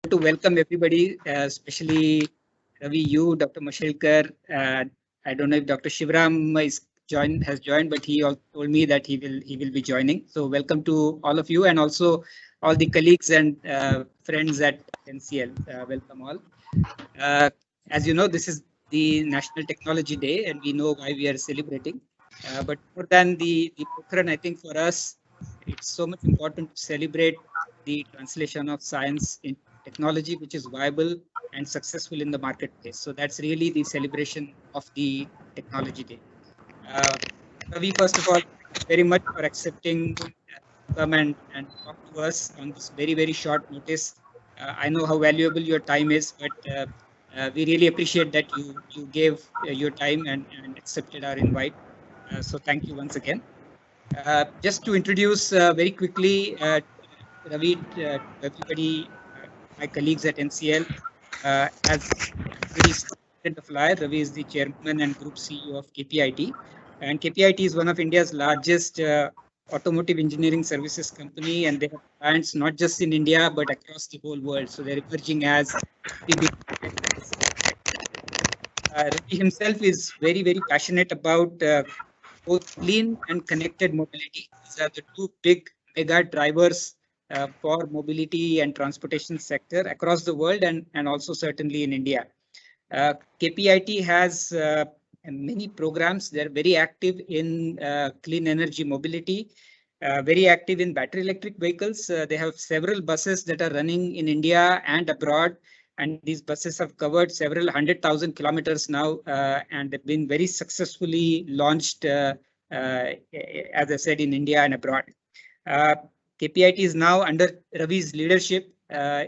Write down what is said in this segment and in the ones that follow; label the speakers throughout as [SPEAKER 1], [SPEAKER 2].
[SPEAKER 1] to welcome everybody, especially Ravi, you, Dr. Mashelkar. I don't know if Dr. Shivram has joined, but he also told me that he will be joining. So welcome to all of you, and also all the colleagues and friends at NCL. Welcome all. Uh, as you know, this is the National Technology Day, and we know why we are celebrating. But more than the Pokhran, I think for us, it's so much important to celebrate the translation of science in technology, which is viable and successful in the marketplace. So that's really the celebration of the Technology Day. Ravi, first of all, very much for accepting come and talk to us on this very, very short notice. I know how valuable your time is, but we really appreciate that you gave your time and accepted our invite. So thank you once again. Just to introduce very quickly, Ravi, to everybody, my colleagues at NCL, as already stated the flyer, Ravi is the chairman and group CEO of KPIT. And KPIT is one of India's largest automotive engineering services company, and they have clients not just in India, but across the whole world. So they're emerging as the big Ravi himself is very, very passionate about both clean and connected mobility. These are the two big mega drivers for mobility and transportation sector across the world and also certainly in India. KPIT has many programs. They're very active in clean energy mobility, very active in battery electric vehicles. They have several buses that are running in India and abroad. And these buses have covered several 100,000 kilometers now, and they've been very successfully launched, as I said, in India and abroad. KPIT is now under Ravi's leadership,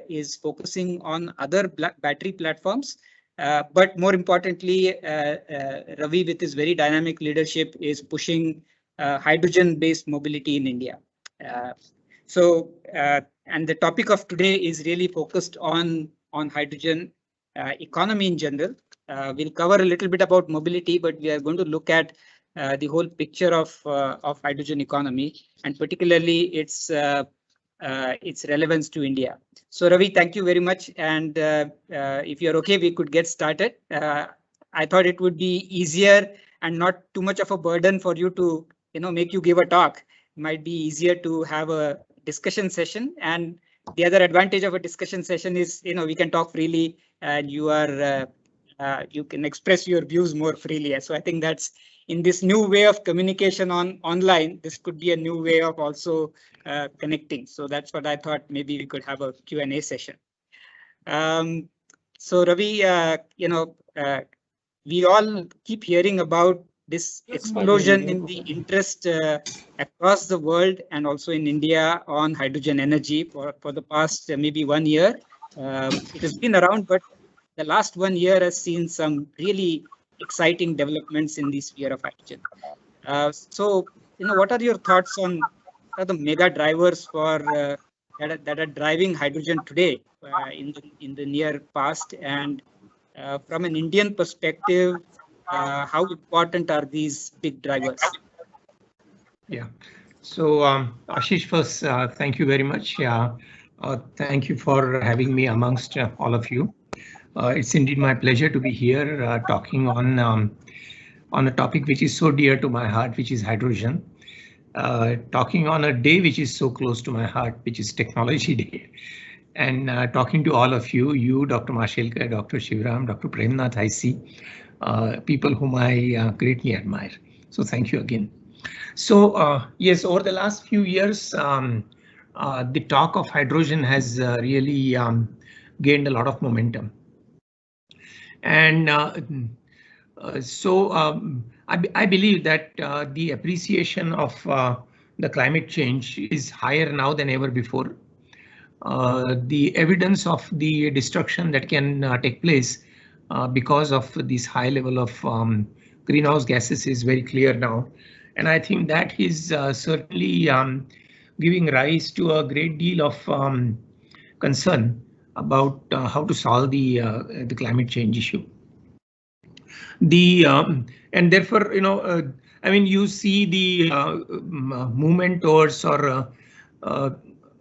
[SPEAKER 1] is focusing on other battery platforms. But more importantly, Ravi, with his very dynamic leadership, is pushing hydrogen-based mobility in India. And the topic of today is really focused on hydrogen economy in general. We'll cover a little bit about mobility, but we are going to look at the whole picture of hydrogen economy, and particularly its relevance to India. So Ravi, thank you very much. And if you're okay, we could get started. I thought it would be easier and not too much of a burden for you to, make you give a talk. It might be easier to have a discussion session. And the other advantage of a discussion session is, we can talk freely and you can express your views more freely. So I think that's in this new way of communication online, this could be a new way of also connecting. So that's what I thought. Maybe we could have a Q&A session. So Ravi, we all keep hearing about this explosion in the interest across the world and also in India on hydrogen energy for the past maybe 1 year. It has been around, but the last 1 year has seen some really exciting developments in the sphere of hydrogen. So, what are your thoughts on the mega drivers for that are driving hydrogen today in the near past, and from an Indian perspective, how important are these big drivers?
[SPEAKER 2] Yeah. So Ashish, first, thank you very much. Thank you for having me amongst all of you. It's indeed my pleasure to be here talking on a topic which is so dear to my heart, which is hydrogen. Talking on a day which is so close to my heart, which is Technology Day. And talking to all of you, Dr. Mashelkar, Dr. Shivram, Dr. Premnath, I see people whom I greatly admire. So thank you again. So yes, over the last few years, the talk of hydrogen has really gained a lot of momentum. And so I believe that the appreciation of the climate change is higher now than ever before. The evidence of the destruction that can take place because of this high level of greenhouse gases is very clear now. And I think that is certainly giving rise to a great deal of concern about how to solve the climate change issue. And therefore, I mean, you see the movement towards or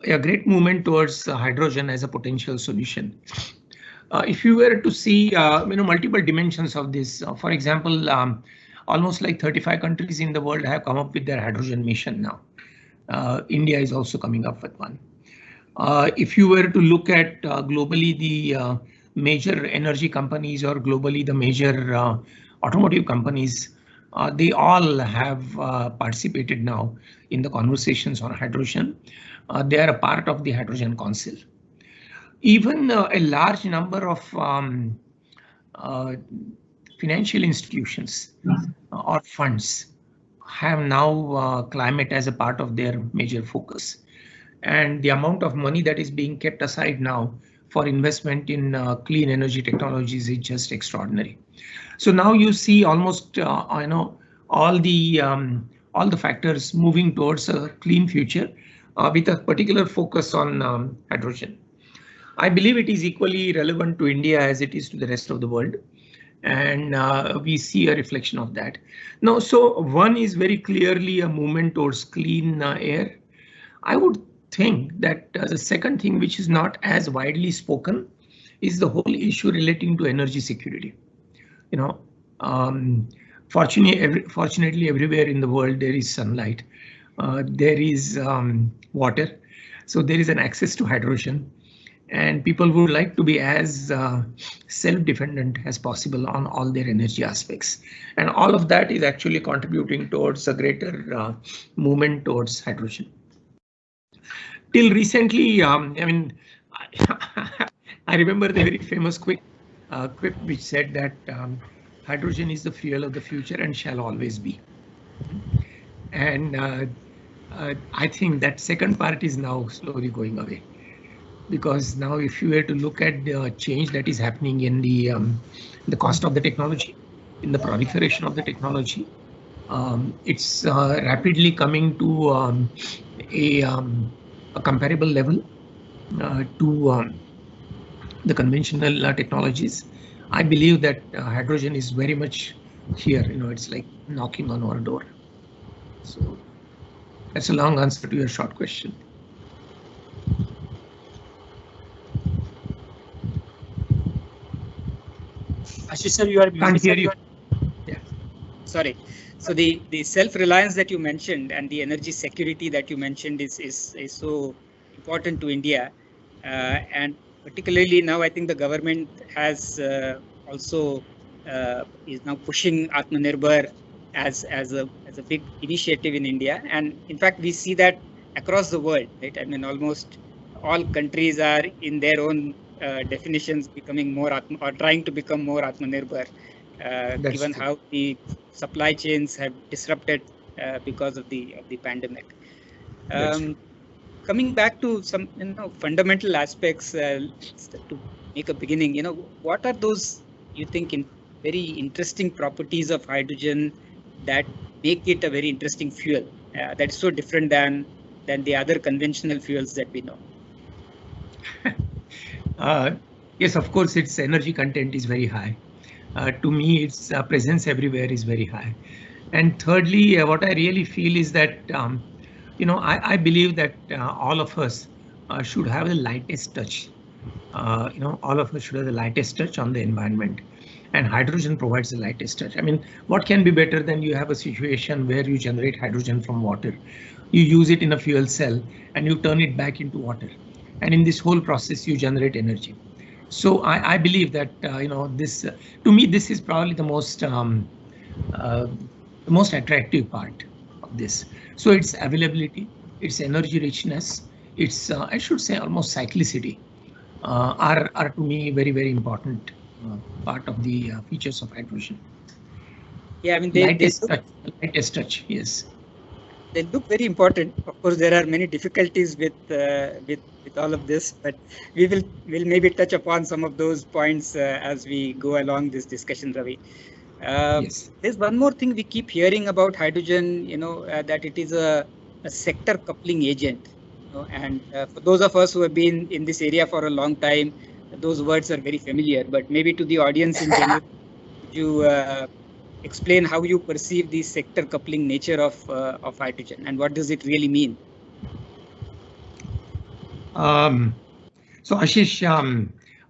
[SPEAKER 2] a great movement towards hydrogen as a potential solution. If you were to see multiple dimensions of this, for example, almost like 35 countries in the world have come up with their hydrogen mission now. India is also coming up with one. If you were to look at globally the major energy companies or globally the major automotive companies, they all have participated now in the conversations on hydrogen. They are a part of the Hydrogen Council. Even a large number of financial institutions or funds have now climate as a part of their major focus. And the amount of money that is being kept aside now for investment in clean energy technologies is just extraordinary. So now you see almost all the factors moving towards a clean future with a particular focus on hydrogen. I believe it is equally relevant to India as it is to the rest of the world. And we see a reflection of that. Now, so one is very clearly a movement towards clean air. I would think that the second thing, which is not as widely spoken, is the whole issue relating to energy security. Fortunately, everywhere in the world there is sunlight, there is water, so there is an access to hydrogen. And people would like to be as self-dependent as possible on all their energy aspects. And all of that is actually contributing towards a greater movement towards hydrogen. Till recently, I remember the very famous quip which said that hydrogen is the fuel of the future and shall always be. And I think that second part is now slowly going away. Because now if you were to look at the change that is happening in the cost of the technology, in the proliferation of the technology, it's rapidly coming to a comparable level to the conventional technologies. I believe that hydrogen is very much here, it's like knocking on our door. So that's a long answer to your short question.
[SPEAKER 3] Ashish sir, you are
[SPEAKER 2] can't hear you.
[SPEAKER 1] Yeah. Sorry. So the self-reliance that you mentioned and the energy security that you mentioned is so important to India, and particularly now I think the government has also is now pushing Atmanirbhar as a big initiative in India, and in fact we see that across the world, right? I mean, almost all countries are in their own definitions becoming more or trying to become more Atmanirbhar, given
[SPEAKER 2] true.
[SPEAKER 1] how the supply chains have disrupted because of the pandemic. Coming back to some fundamental aspects to make a beginning, what are those you think very interesting properties of hydrogen that make it a very interesting fuel that is so different than the other conventional fuels that we know?
[SPEAKER 2] Yes, of course, its energy content is very high. To me, its presence everywhere is very high. And thirdly, what I really feel is that, I believe that all of us should have the lightest touch. All of us should have the lightest touch on the environment. And hydrogen provides the lightest touch. I mean, what can be better than you have a situation where you generate hydrogen from water, you use it in a fuel cell, and you turn it back into water. And in this whole process, you generate energy. So I believe that, this, to me, this is probably the most attractive part of this. So its availability, its energy richness, its, I should say, almost cyclicity are to me very, very important part of the features of hydrogen.
[SPEAKER 1] Yeah, I mean,
[SPEAKER 2] lightest touch, yes.
[SPEAKER 1] They look very important. Of course, there are many difficulties with all of this, but we'll maybe touch upon some of those points as we go along this discussion, Ravi.
[SPEAKER 2] Yes.
[SPEAKER 1] There's one more thing we keep hearing about hydrogen, that it is a sector coupling agent. And for those of us who have been in this area for a long time, those words are very familiar. But maybe to the audience in general, could you explain how you perceive the sector coupling nature of hydrogen and what does it really mean?
[SPEAKER 2] So Ashish,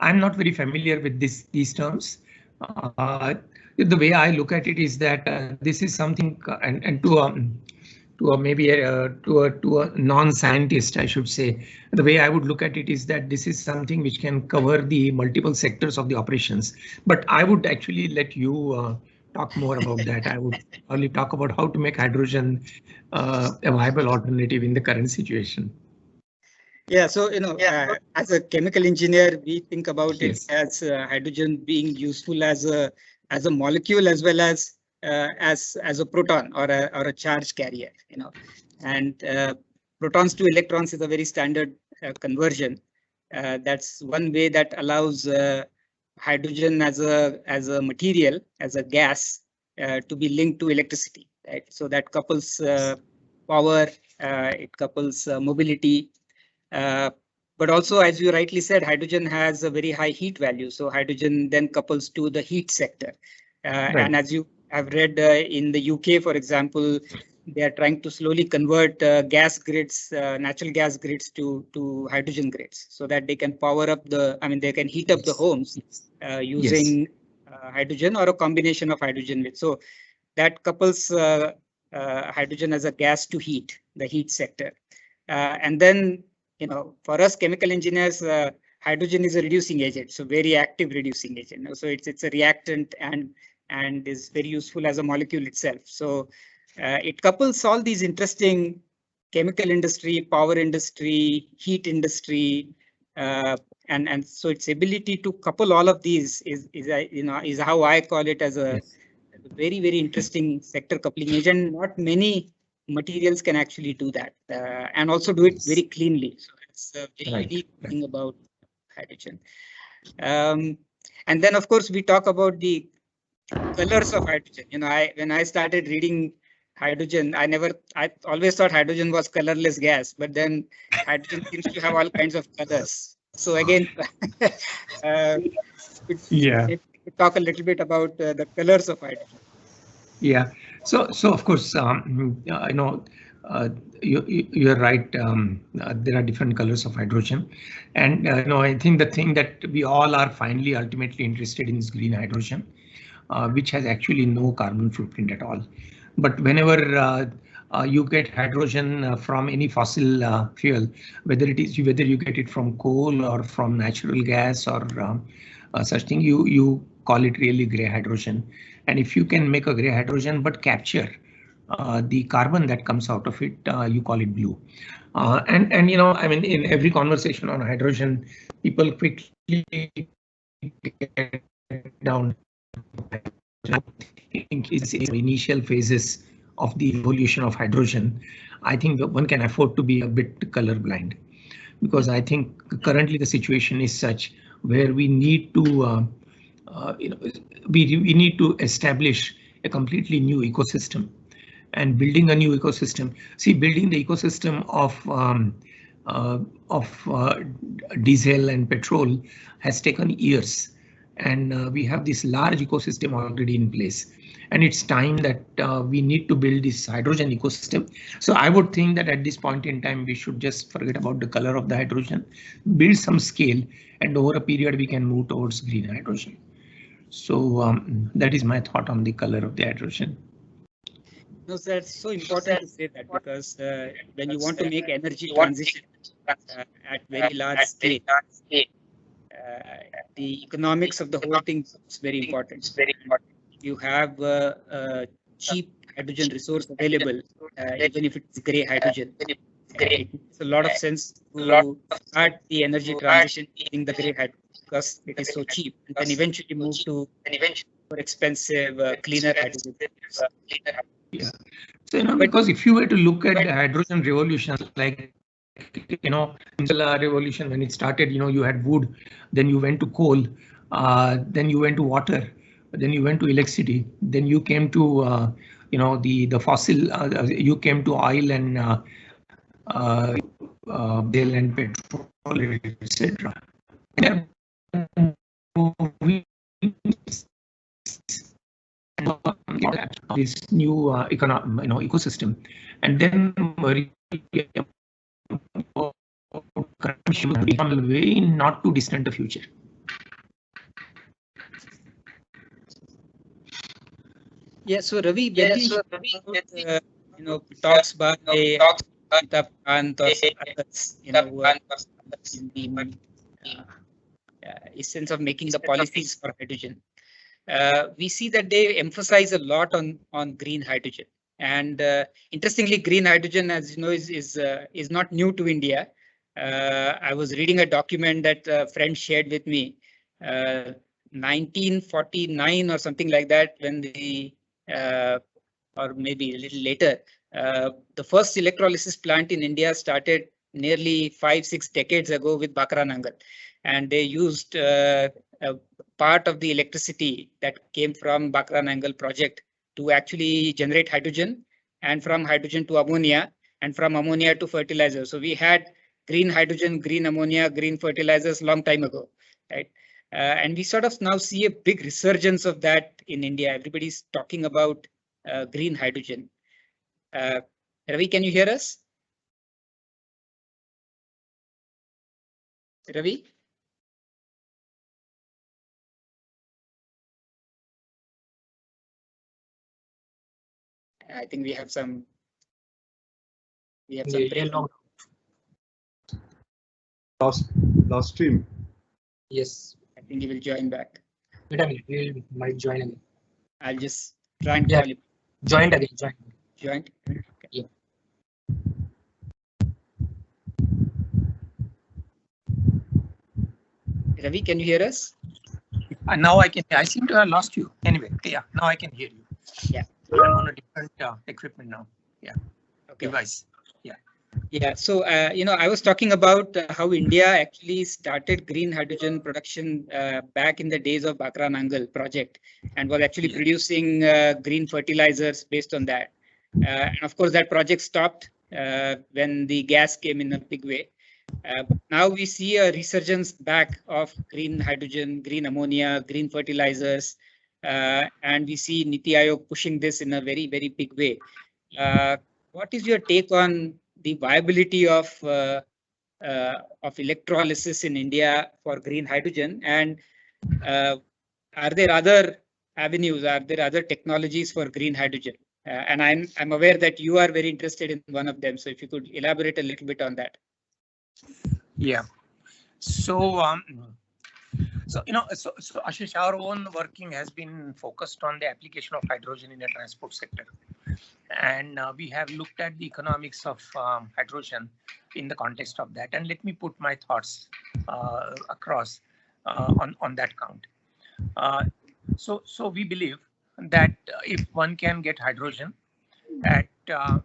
[SPEAKER 2] I'm not very familiar with these terms. The way I look at it is that this is something, and to a maybe to a non-scientist, I should say, the way I would look at it is that this is something which can cover the multiple sectors of the operations. But I would actually let you talk more about that. I would only talk about how to make hydrogen a viable alternative in the current situation.
[SPEAKER 1] Yeah, so as a chemical engineer, we think about
[SPEAKER 2] Yes.
[SPEAKER 1] it as hydrogen being useful as a molecule as well as a proton or a charge carrier. And protons to electrons is a very standard conversion. That's one way that allows hydrogen as a material, as a gas, to be linked to electricity. Right, so that couples power, it couples mobility. But also, as you rightly said, hydrogen has a very high heat value. So hydrogen then couples to the heat sector.
[SPEAKER 2] Right.
[SPEAKER 1] And as you have read in the UK, for example, they are trying to slowly convert gas grids, natural gas grids to hydrogen grids so that they can power up they can heat up the homes using hydrogen or a combination of hydrogen with. So that couples hydrogen as a gas to heat, the heat sector. And then, for us chemical engineers, hydrogen is a reducing agent, so very active reducing agent. So it's a reactant and is very useful as a molecule itself. So it couples all these interesting chemical industry, power industry, heat industry, and so its ability to couple all of these is how I call it as a very, very interesting sector coupling agent. Not many materials can actually do that and also do it very cleanly. So it's a very unique thing about hydrogen. And then, of course, we talk about the colors of hydrogen. When I started reading hydrogen, I always thought hydrogen was colorless gas, but then hydrogen seems to have all kinds of colors. So again, talk a little bit about the colors of hydrogen.
[SPEAKER 2] Yeah. So of course, you're right. There are different colors of hydrogen, and I think the thing that we all are finally ultimately interested in is green hydrogen, which has actually no carbon footprint at all. But whenever you get hydrogen from any fossil fuel, whether you get it from coal or from natural gas or such thing, you call it really gray hydrogen. And if you can make a gray hydrogen but capture the carbon that comes out of it, you call it blue. And in every conversation on hydrogen, people quickly get down. I think it's in the initial phases of the evolution of hydrogen. I think one can afford to be a bit colorblind, because I think currently the situation is such where we need to we need to establish a completely new ecosystem. And building a new ecosystem, building the ecosystem of diesel and petrol has taken years, and we have this large ecosystem already in place. And it's time that we need to build this hydrogen ecosystem. So I would think that at this point in time, we should just forget about the color of the hydrogen, build some scale, and over a period we can move towards green hydrogen. So that is my thought on the color of the hydrogen.
[SPEAKER 1] No, that's so important to say that, because when you want to make energy transition at very large scale, the economics of the whole thing is very important. You have a cheap hydrogen resource available, even if it's gray hydrogen. It makes a lot of sense to start the energy transition using the gray hydrogen because it is so cheap, and then eventually move to more expensive, cleaner hydrogen.
[SPEAKER 2] Yeah. So because if you were to look at the hydrogen revolution, like revolution, when it started, you had wood, then you went to coal, then you went to water, then you went to electricity, then you came to the fossil, you came to oil and petrol, etc. This new ecosystem, and then from a very not too distant future.
[SPEAKER 1] Yeah, so Ravi, talks by Amitabh Kant or others, in the essence of making the policies for hydrogen. We see that they emphasize a lot on green hydrogen. And interestingly, green hydrogen, as you know, is not new to India. I was reading a document that a friend shared with me, 1949 or something like that, when or maybe a little later, the first electrolysis plant in India started nearly 5-6 decades ago with Bakra Nangal. And they used a part of the electricity that came from Bakra Nangal project to actually generate hydrogen, and from hydrogen to ammonia, and from ammonia to fertilizer. So we had green hydrogen, green ammonia, green fertilizers long time ago, right? And we sort of now see a big resurgence of that in India. Everybody's talking about green hydrogen. Ravi, can you hear us? Ravi? I think we have some break.
[SPEAKER 4] Lost stream.
[SPEAKER 3] Yes.
[SPEAKER 1] I think he will join back.
[SPEAKER 3] Wait a minute, we might join again.
[SPEAKER 1] I'll just try and call him.
[SPEAKER 3] Joined again.
[SPEAKER 1] Joined? Okay.
[SPEAKER 3] Yeah.
[SPEAKER 1] Ravi, can you hear us?
[SPEAKER 2] Now I can. I seem to have lost you. Anyway, yeah. Now I can hear you.
[SPEAKER 1] Yeah.
[SPEAKER 2] I'm on a different equipment now. Yeah.
[SPEAKER 1] Okay.
[SPEAKER 2] Device.
[SPEAKER 1] Yeah, so I was talking about how India actually started green hydrogen production back in the days of Bakra Nangal project, and was actually producing green fertilizers based on that. And of course, that project stopped when the gas came in a big way. But now we see a resurgence back of green hydrogen, green ammonia, green fertilizers, and we see Niti Aayog pushing this in a very, very big way. What is your take on the viability of electrolysis in India for green hydrogen, and are there other avenues? Are there other technologies for green hydrogen? And I'm aware that you are very interested in one of them. So if you could elaborate a little bit on that.
[SPEAKER 2] Yeah. So Ashish, our own working has been focused on the application of hydrogen in the transport sector. And we have looked at the economics of hydrogen in the context of that. And let me put my thoughts across on that count. So we believe that if one can get hydrogen at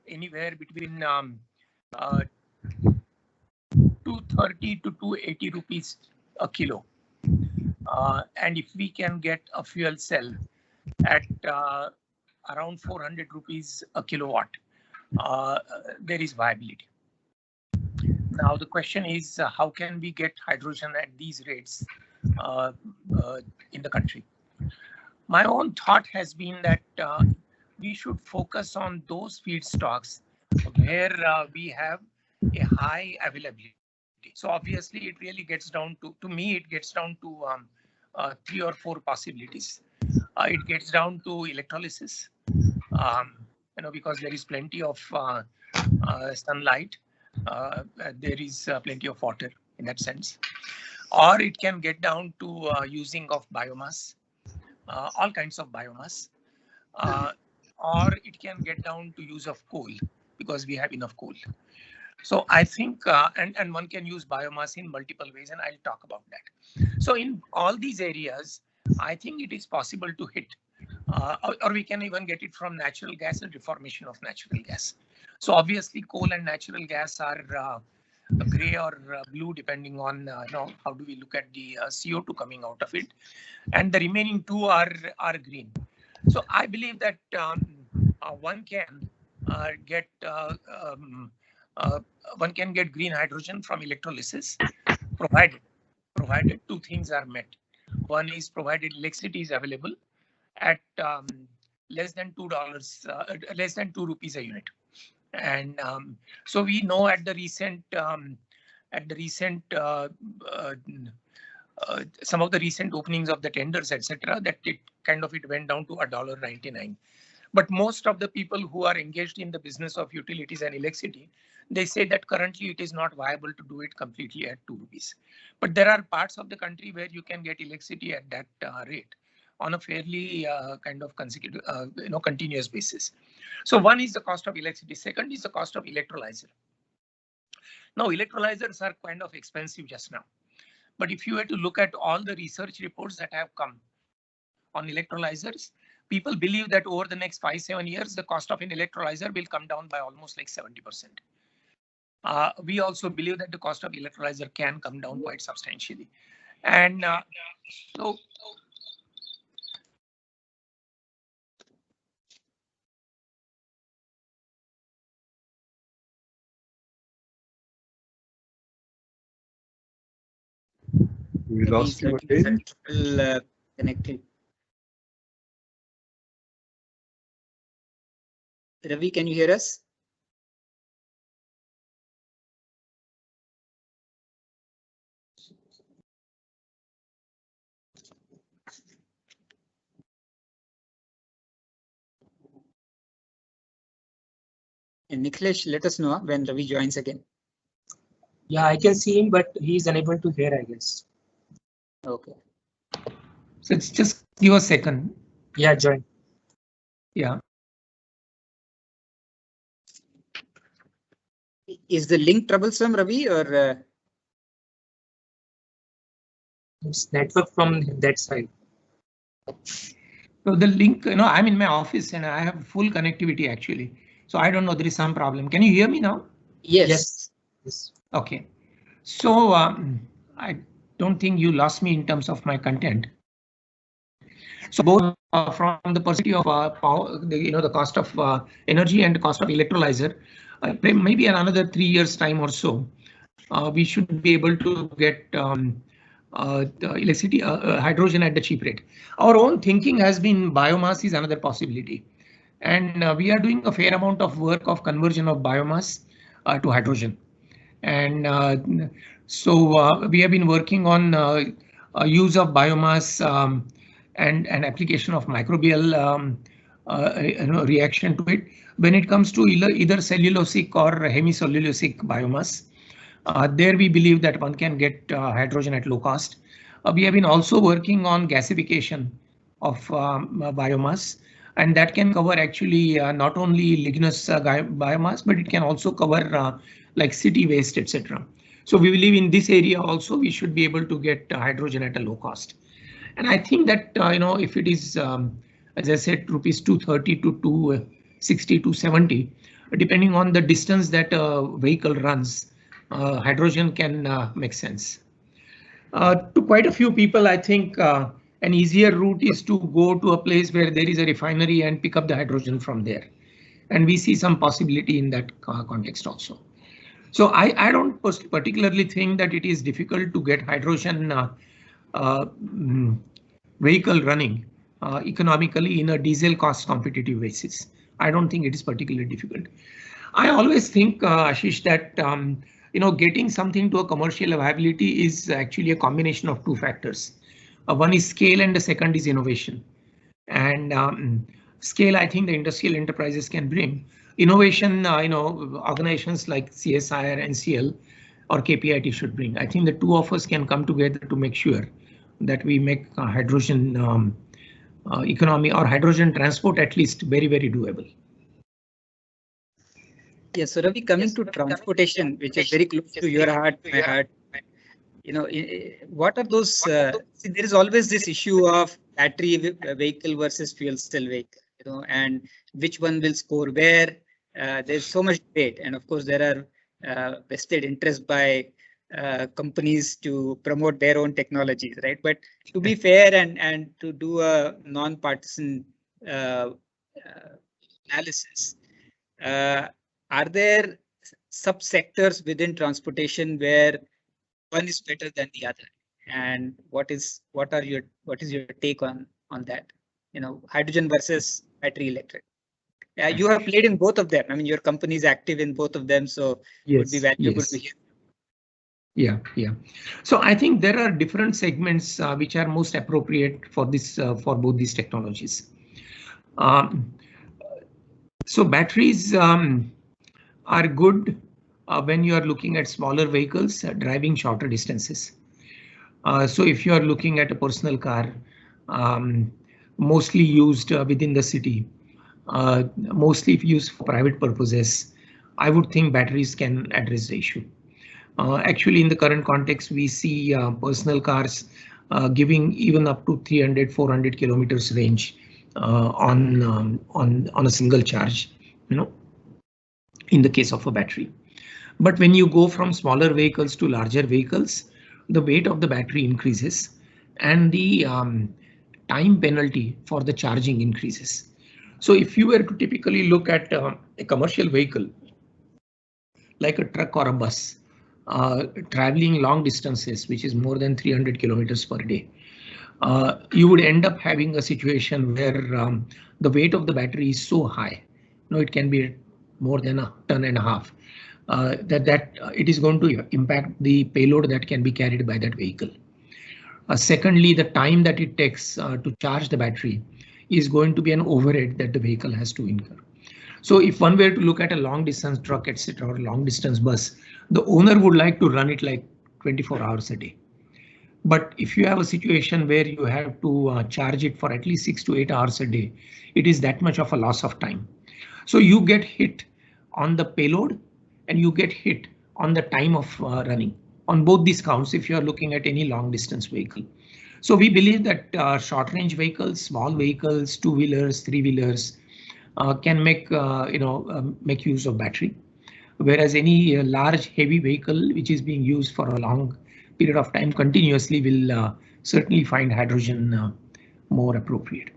[SPEAKER 2] anywhere between 230 to 280 rupees a kilo, and if we can get a fuel cell at around 400 rupees a kilowatt, there is viability. Now the question is, how can we get hydrogen at these rates in the country? My own thought has been that we should focus on those feedstocks where we have a high availability. So obviously it really gets down to me, it gets down to 3 or 4 possibilities. It gets down to electrolysis, because there is plenty of sunlight, there is plenty of water in that sense. Or it can get down to using of biomass, all kinds of biomass, or it can get down to use of coal because we have enough coal. So I think, and one can use biomass in multiple ways, and I'll talk about that. So in all these areas, I think it is possible to hit, or we can even get it from natural gas and reformation of natural gas. So obviously coal and natural gas are gray or blue, depending on how do we look at the CO2 coming out of it, and the remaining 2 are green. So I believe that one can get green hydrogen from electrolysis, provided 2 things are met. One is provided electricity is available at less than $2, less than 2 rupees a unit. And so we know at the recent at the recent some of the recent openings of the tenders, etc., that it went down to $1.99. But most of the people who are engaged in the business of utilities and electricity, they say that currently it is not viable to do it completely at 2 rupees. But there are parts of the country where you can get electricity at that rate on a fairly consecutive, continuous basis. So one is the cost of electricity. Second is the cost of electrolyzer. Now, electrolyzers are kind of expensive just now. But if you were to look at all the research reports that have come on electrolyzers, people believe that over the next 5-7 years, the cost of an electrolyzer will come down by almost like 70%. We also believe that the cost of electrolyzer can come down quite substantially. And so
[SPEAKER 4] We lost you again.
[SPEAKER 1] Connected. Ravi, can you hear us? And Nikhilesh, let us know when Ravi joins again.
[SPEAKER 3] Yeah, I can see him, but he's unable to hear, I guess.
[SPEAKER 1] Okay.
[SPEAKER 2] So it's just give a second.
[SPEAKER 3] Yeah, join.
[SPEAKER 2] Yeah.
[SPEAKER 1] Is the link troublesome, Ravi, or?
[SPEAKER 3] It's network from that side.
[SPEAKER 2] So the link, I'm in my office and I have full connectivity actually. So I don't know, there is some problem. Can you hear me now?
[SPEAKER 1] Yes.
[SPEAKER 3] Yes.
[SPEAKER 2] Okay. So I don't think you lost me in terms of my content. So both from the perspective of power, the cost of energy and the cost of electrolyzer, maybe in another 3 years time or so, we should be able to get electricity, hydrogen at the cheap rate. Our own thinking has been biomass is another possibility. And we are doing a fair amount of work of conversion of biomass to hydrogen. And so we have been working on use of biomass and application of microbial reaction to it when it comes to either cellulosic or hemicellulosic biomass. There we believe that one can get hydrogen at low cost. We have been also working on gasification of biomass, and that can cover actually not only ligneous biomass, but it can also cover like city waste, etc. So we believe in this area also we should be able to get hydrogen at a low cost. And I think that if it is, as I said, rupees 230 to 260 to 70, depending on the distance that a vehicle runs, hydrogen can make sense. To quite a few people, I think an easier route is to go to a place where there is a refinery and pick up the hydrogen from there. And we see some possibility in that context also. So I don't particularly think that it is difficult to get hydrogen vehicle running economically in a diesel cost competitive basis. I don't think it is particularly difficult. I always think, Ashish, that getting something to a commercial viability is actually a combination of two factors. One is scale and the second is innovation. And scale, I think the industrial enterprises can bring. Innovation, organizations like CSIR, NCL, or KPIT should bring. I think the two of us can come together to make sure that we make hydrogen economy or hydrogen transport at least very, very doable.
[SPEAKER 1] Yes, so Ravi, coming to transportation, which is very close to your heart, my heart. What are those? See, there is always this issue of battery vehicle versus fuel cell vehicle, and which one will score where. There's so much debate, and of course there are vested interest by companies to promote their own technologies, right? But to be fair and to do a non-partisan analysis, are there subsectors within transportation where one is better than the other? And what is your take on that? Hydrogen versus battery electric. You have played in both of them. I mean, your company is active in both of them, so it would be valuable to hear.
[SPEAKER 2] Yeah. So I think there are different segments which are most appropriate for this for both these technologies. So batteries are good when you are looking at smaller vehicles driving shorter distances. So if you are looking at a personal car, mostly used within the city, mostly if used for private purposes, I would think batteries can address the issue. Actually, in the current context, we see personal cars giving even up to 300-400 kilometers range on a single charge, in the case of a battery. But when you go from smaller vehicles to larger vehicles, the weight of the battery increases and the time penalty for the charging increases. So if you were to typically look at a commercial vehicle like a truck or a bus traveling long distances, which is more than 300 kilometers per day, you would end up having a situation where the weight of the battery is so high, it can be more than 1.5 tons, that it is going to impact the payload that can be carried by that vehicle. Secondly, the time that it takes to charge the battery is going to be an overhead that the vehicle has to incur. So if one were to look at a long distance truck, etc., or long distance bus, the owner would like to run it like 24 hours a day. But if you have a situation where you have to charge it for at least 6 to 8 hours a day, it is that much of a loss of time. So you get hit on the payload and you get hit on the time of running on both these counts if you are looking at any long distance vehicle. So we believe that short range vehicles, small vehicles, two-wheelers, three-wheelers can make make use of battery, whereas any large heavy vehicle which is being used for a long period of time continuously will certainly find hydrogen more appropriate.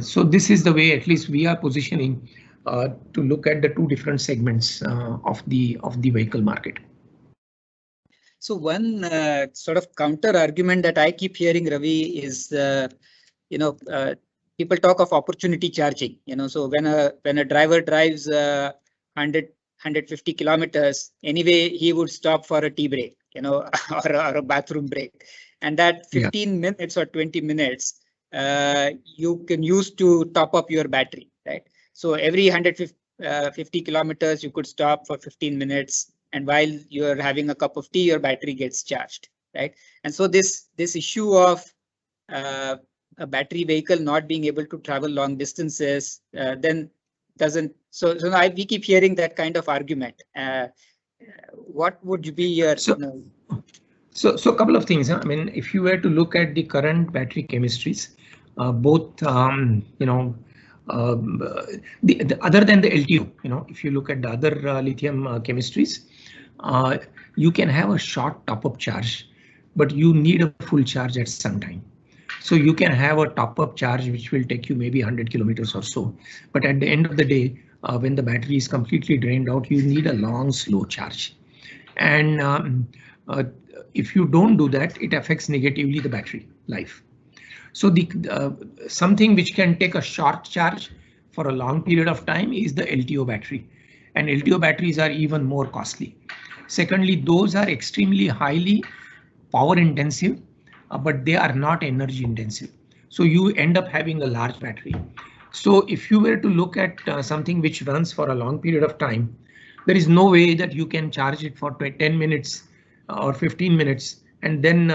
[SPEAKER 2] So this is the way at least we are positioning to look at the two different segments of the vehicle market.
[SPEAKER 1] So one sort of counter argument that I keep hearing, Ravi, is people talk of opportunity charging. So when a driver drives 150 kilometers, anyway he would stop for a tea break, or a bathroom break, and that 15 minutes or 20 minutes you can use to top up your battery, right? So every 150 kilometers you could stop for 15 minutes. And while you're having a cup of tea, your battery gets charged, right? And so this issue of a battery vehicle not being able to travel long distances then doesn't. So we keep hearing that kind of argument. What would be your?
[SPEAKER 2] So a couple of things. I mean, if you were to look at the current battery chemistries, both other than the LTO, if you look at the other lithium chemistries, you can have a short top-up charge, but you need a full charge at some time. So you can have a top-up charge which will take you maybe 100 kilometers or so. But at the end of the day, when the battery is completely drained out, you need a long, slow charge. And if you don't do that, it affects negatively the battery life. So something which can take a short charge for a long period of time is the LTO battery. And LTO batteries are even more costly. Secondly, those are extremely highly power intensive, but they are not energy intensive. So you end up having a large battery. So if you were to look at something which runs for a long period of time, there is no way that you can charge it for 10 minutes or 15 minutes and then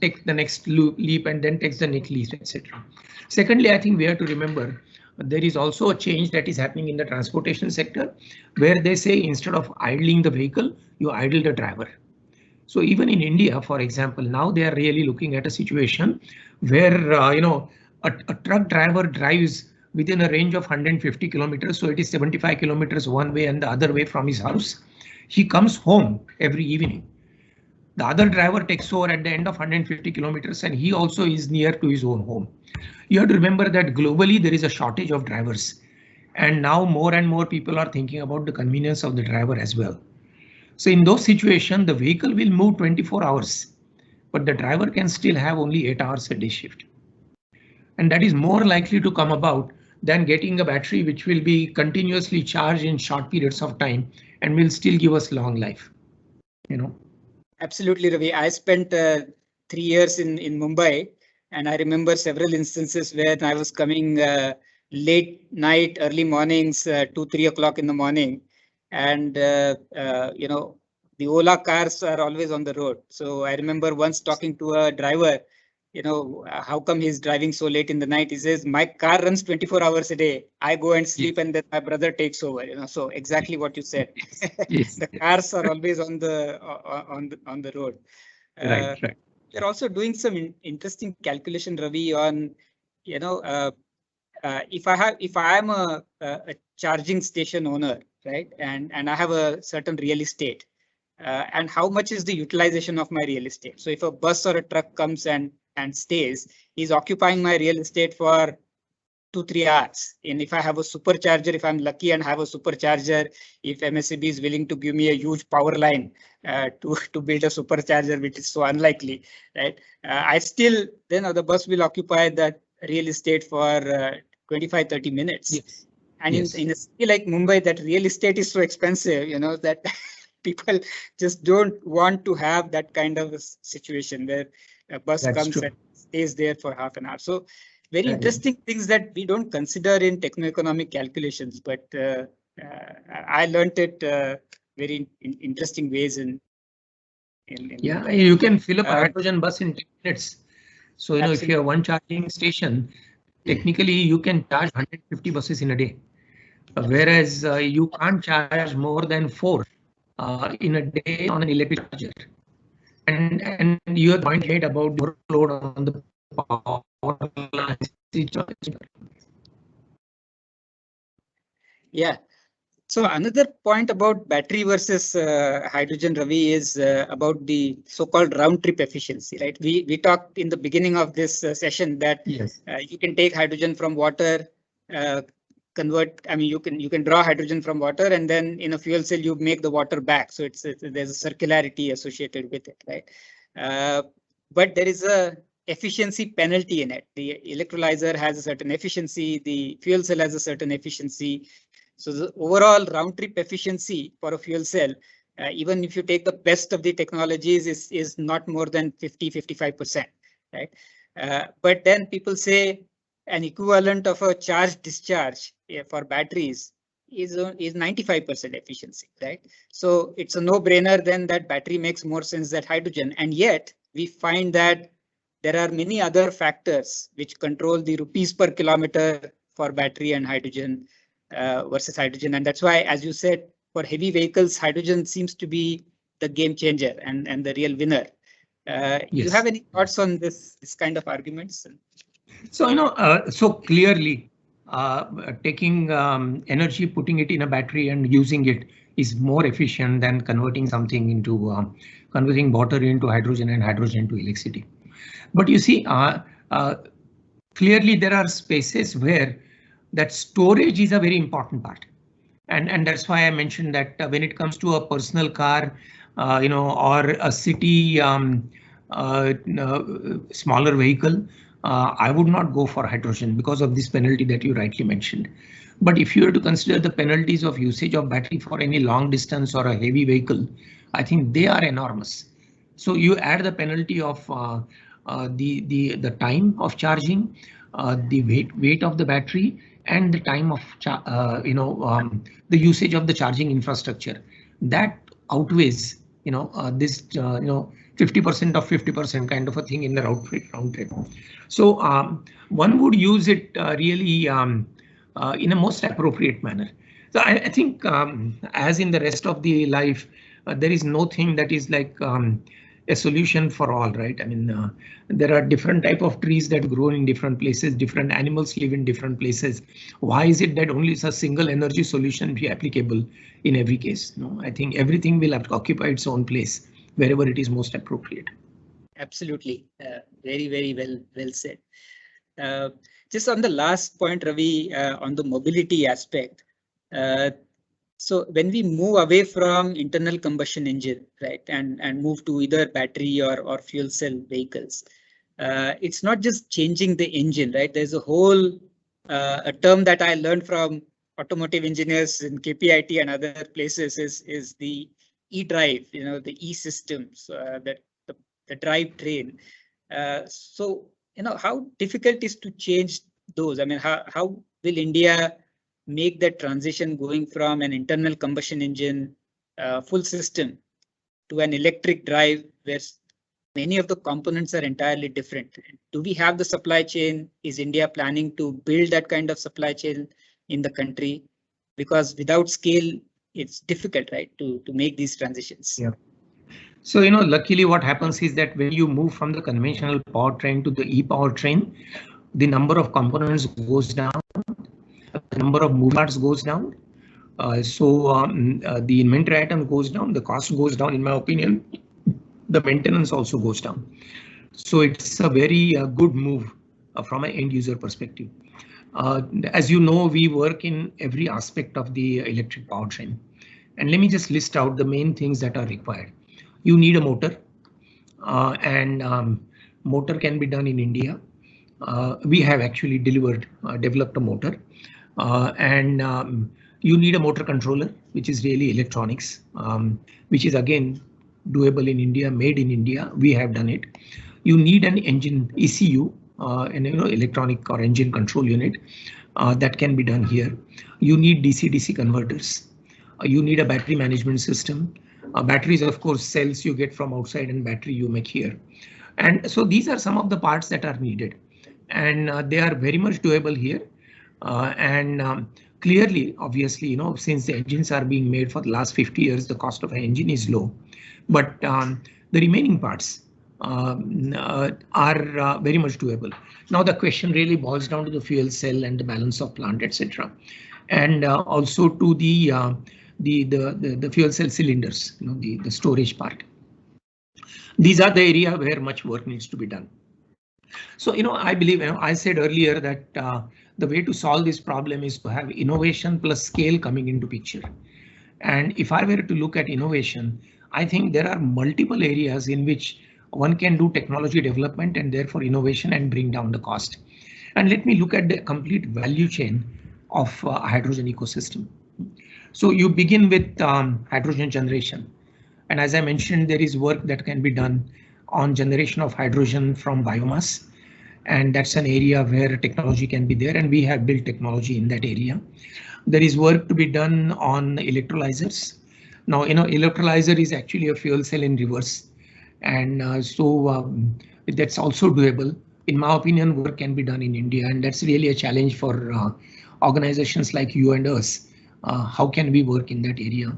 [SPEAKER 2] take the next leap and then takes the next leap, etc. Secondly, I think we have to remember there is also a change that is happening in the transportation sector where they say instead of idling the vehicle, you idle the driver. So even in India, for example, now they are really looking at a situation where a truck driver drives within a range of 150 kilometers. So it is 75 kilometers one way and the other way from his house. He comes home every evening. The other driver takes over at the end of 150 kilometers and he also is near to his own home. You have to remember that globally there is a shortage of drivers. And now more and more people are thinking about the convenience of the driver as well. So in those situations, the vehicle will move 24 hours, but the driver can still have only 8 hours a day shift. And that is more likely to come about than getting a battery which will be continuously charged in short periods of time and will still give us long life.
[SPEAKER 1] Absolutely, Ravi. I spent 3 years in Mumbai, and I remember several instances where I was coming late night, early mornings, 2, 3 o'clock in the morning, and the Ola cars are always on the road. So I remember once talking to a driver, how come he's driving so late in the night? He says, my car runs 24 hours a day. I go and sleep, and then my brother takes over. So exactly what you said.
[SPEAKER 2] Yes.
[SPEAKER 1] The cars are always on the road.
[SPEAKER 2] Right.
[SPEAKER 1] We're also doing some interesting calculation, Ravi, on if I am a charging station owner, right, and I have a certain real estate, and how much is the utilization of my real estate? So if a bus or a truck comes and stays, is occupying my real estate for 2-3 hours. And if I have a supercharger, if I'm lucky and have a supercharger, if MSCB is willing to give me a huge power line to build a supercharger, which is so unlikely, right? I still, then the bus will occupy that real estate for 25-30 minutes.
[SPEAKER 2] Yes.
[SPEAKER 1] And
[SPEAKER 2] Yes.
[SPEAKER 1] in a city like Mumbai, that real estate is so expensive, that people just don't want to have that kind of a situation where a bus
[SPEAKER 2] That's
[SPEAKER 1] comes
[SPEAKER 2] true.
[SPEAKER 1] and stays there for half an hour. So very
[SPEAKER 2] That is-
[SPEAKER 1] interesting things that we don't consider in techno-economic calculations, but I learned it very interesting ways in
[SPEAKER 2] Yeah, you can fill up a
[SPEAKER 1] Uh,
[SPEAKER 2] hydrogen bus in 10 minutes. So, if you
[SPEAKER 1] absolutely.
[SPEAKER 2] have one charging station, technically you can charge 150 buses in a day. Whereas you can't charge more than 4 in a day on an electric charger. And your point made about the load on the power lines.
[SPEAKER 1] Yeah. So another point about battery versus hydrogen, Ravi, is about the so-called round trip efficiency, right? We talked in the beginning of this session that
[SPEAKER 2] Yes.
[SPEAKER 1] you can take hydrogen from water, convert. I mean, you can draw hydrogen from water, and then in a fuel cell you make the water back. So there's a circularity associated with it, right? But there is a efficiency penalty in it. The electrolyzer has a certain efficiency. The fuel cell has a certain efficiency. So the overall round trip efficiency for a fuel cell, even if you take the best of the technologies, is not more than 50-55%, right? But then people say an equivalent of a charge discharge for batteries is 95% efficiency, right? So it's a no-brainer then that battery makes more sense than hydrogen. And yet we find that there are many other factors which control the rupees per kilometer for battery and hydrogen versus hydrogen. And that's why, as you said, for heavy vehicles, hydrogen seems to be the game changer and the real winner.
[SPEAKER 2] Yes.
[SPEAKER 1] You have any thoughts on this kind of arguments?
[SPEAKER 2] So, so clearly taking energy, putting it in a battery and using it is more efficient than converting something into converting water into hydrogen and hydrogen to electricity. But you see, clearly there are spaces where that storage is a very important part. And that's why I mentioned that when it comes to a personal car, or a city smaller vehicle, I would not go for hydrogen because of this penalty that you rightly mentioned. But if you were to consider the penalties of usage of battery for any long distance or a heavy vehicle, I think they are enormous. So you add the penalty of the time of charging, the weight of the battery, and the time of the usage of the charging infrastructure. That outweighs this 50% of 50% kind of a thing in the round trip. So one would use it really in a most appropriate manner. So I think as in the rest of the life, there is no thing that is like a solution for all, right? I mean, there are different type of trees that grow in different places, different animals live in different places. Why is it that only a single energy solution be applicable in every case? No, I think everything will have to occupy its own place wherever it is most appropriate.
[SPEAKER 1] Absolutely. Very, very well said. Just on the last point, Ravi, on the mobility aspect. So when we move away from internal combustion engine, right, and move to either battery or fuel cell vehicles, it's not just changing the engine, right? There's a whole a term that I learned from automotive engineers in KPIT and other places is the e-drive, the e-systems, that the drive train. So, how difficult is to change those? I mean, how will India make that transition going from an internal combustion engine full system to an electric drive where many of the components are entirely different? Do we have the supply chain? Is India planning to build that kind of supply chain in the country? Because without scale, it's difficult, right, to make these transitions.
[SPEAKER 2] Yeah. So, luckily what happens is that when you move from the conventional powertrain to the e-powertrain, the number of components goes down, the number of moving parts goes down. The inventory item goes down, the cost goes down, in my opinion, the maintenance also goes down. So it's a very good move from an end user perspective. As you know, we work in every aspect of the electric powertrain. And let me just list out the main things that are required. You need a motor, and motor can be done in India. We have actually developed a motor, and you need a motor controller, which is really electronics, which is again doable in India, made in India. We have done it. You need an engine ECU, electronic or engine control unit, that can be done here. You need DC-DC converters. You need a battery management system. Batteries, of course, cells you get from outside and battery you make here. And so these are some of the parts that are needed, and they are very much doable here. Clearly, obviously, since the engines are being made for the last 50 years, the cost of an engine is low. But the remaining parts are very much doable. Now the question really boils down to the fuel cell and the balance of plant, etc., and also to the fuel cell cylinders, the storage part. These are the area where much work needs to be done. So, I believe, I said earlier that the way to solve this problem is to have innovation plus scale coming into picture. And if I were to look at innovation, I think there are multiple areas in which one can do technology development and therefore innovation and bring down the cost. And let me look at the complete value chain of hydrogen ecosystem. So you begin with hydrogen generation. And as I mentioned, there is work that can be done on generation of hydrogen from biomass. And that's an area where technology can be there, and we have built technology in that area. There is work to be done on electrolyzers. Now, electrolyzer is actually a fuel cell in reverse. And that's also doable. In my opinion, work can be done in India, and that's really a challenge for organizations like you and us. How can we work in that area?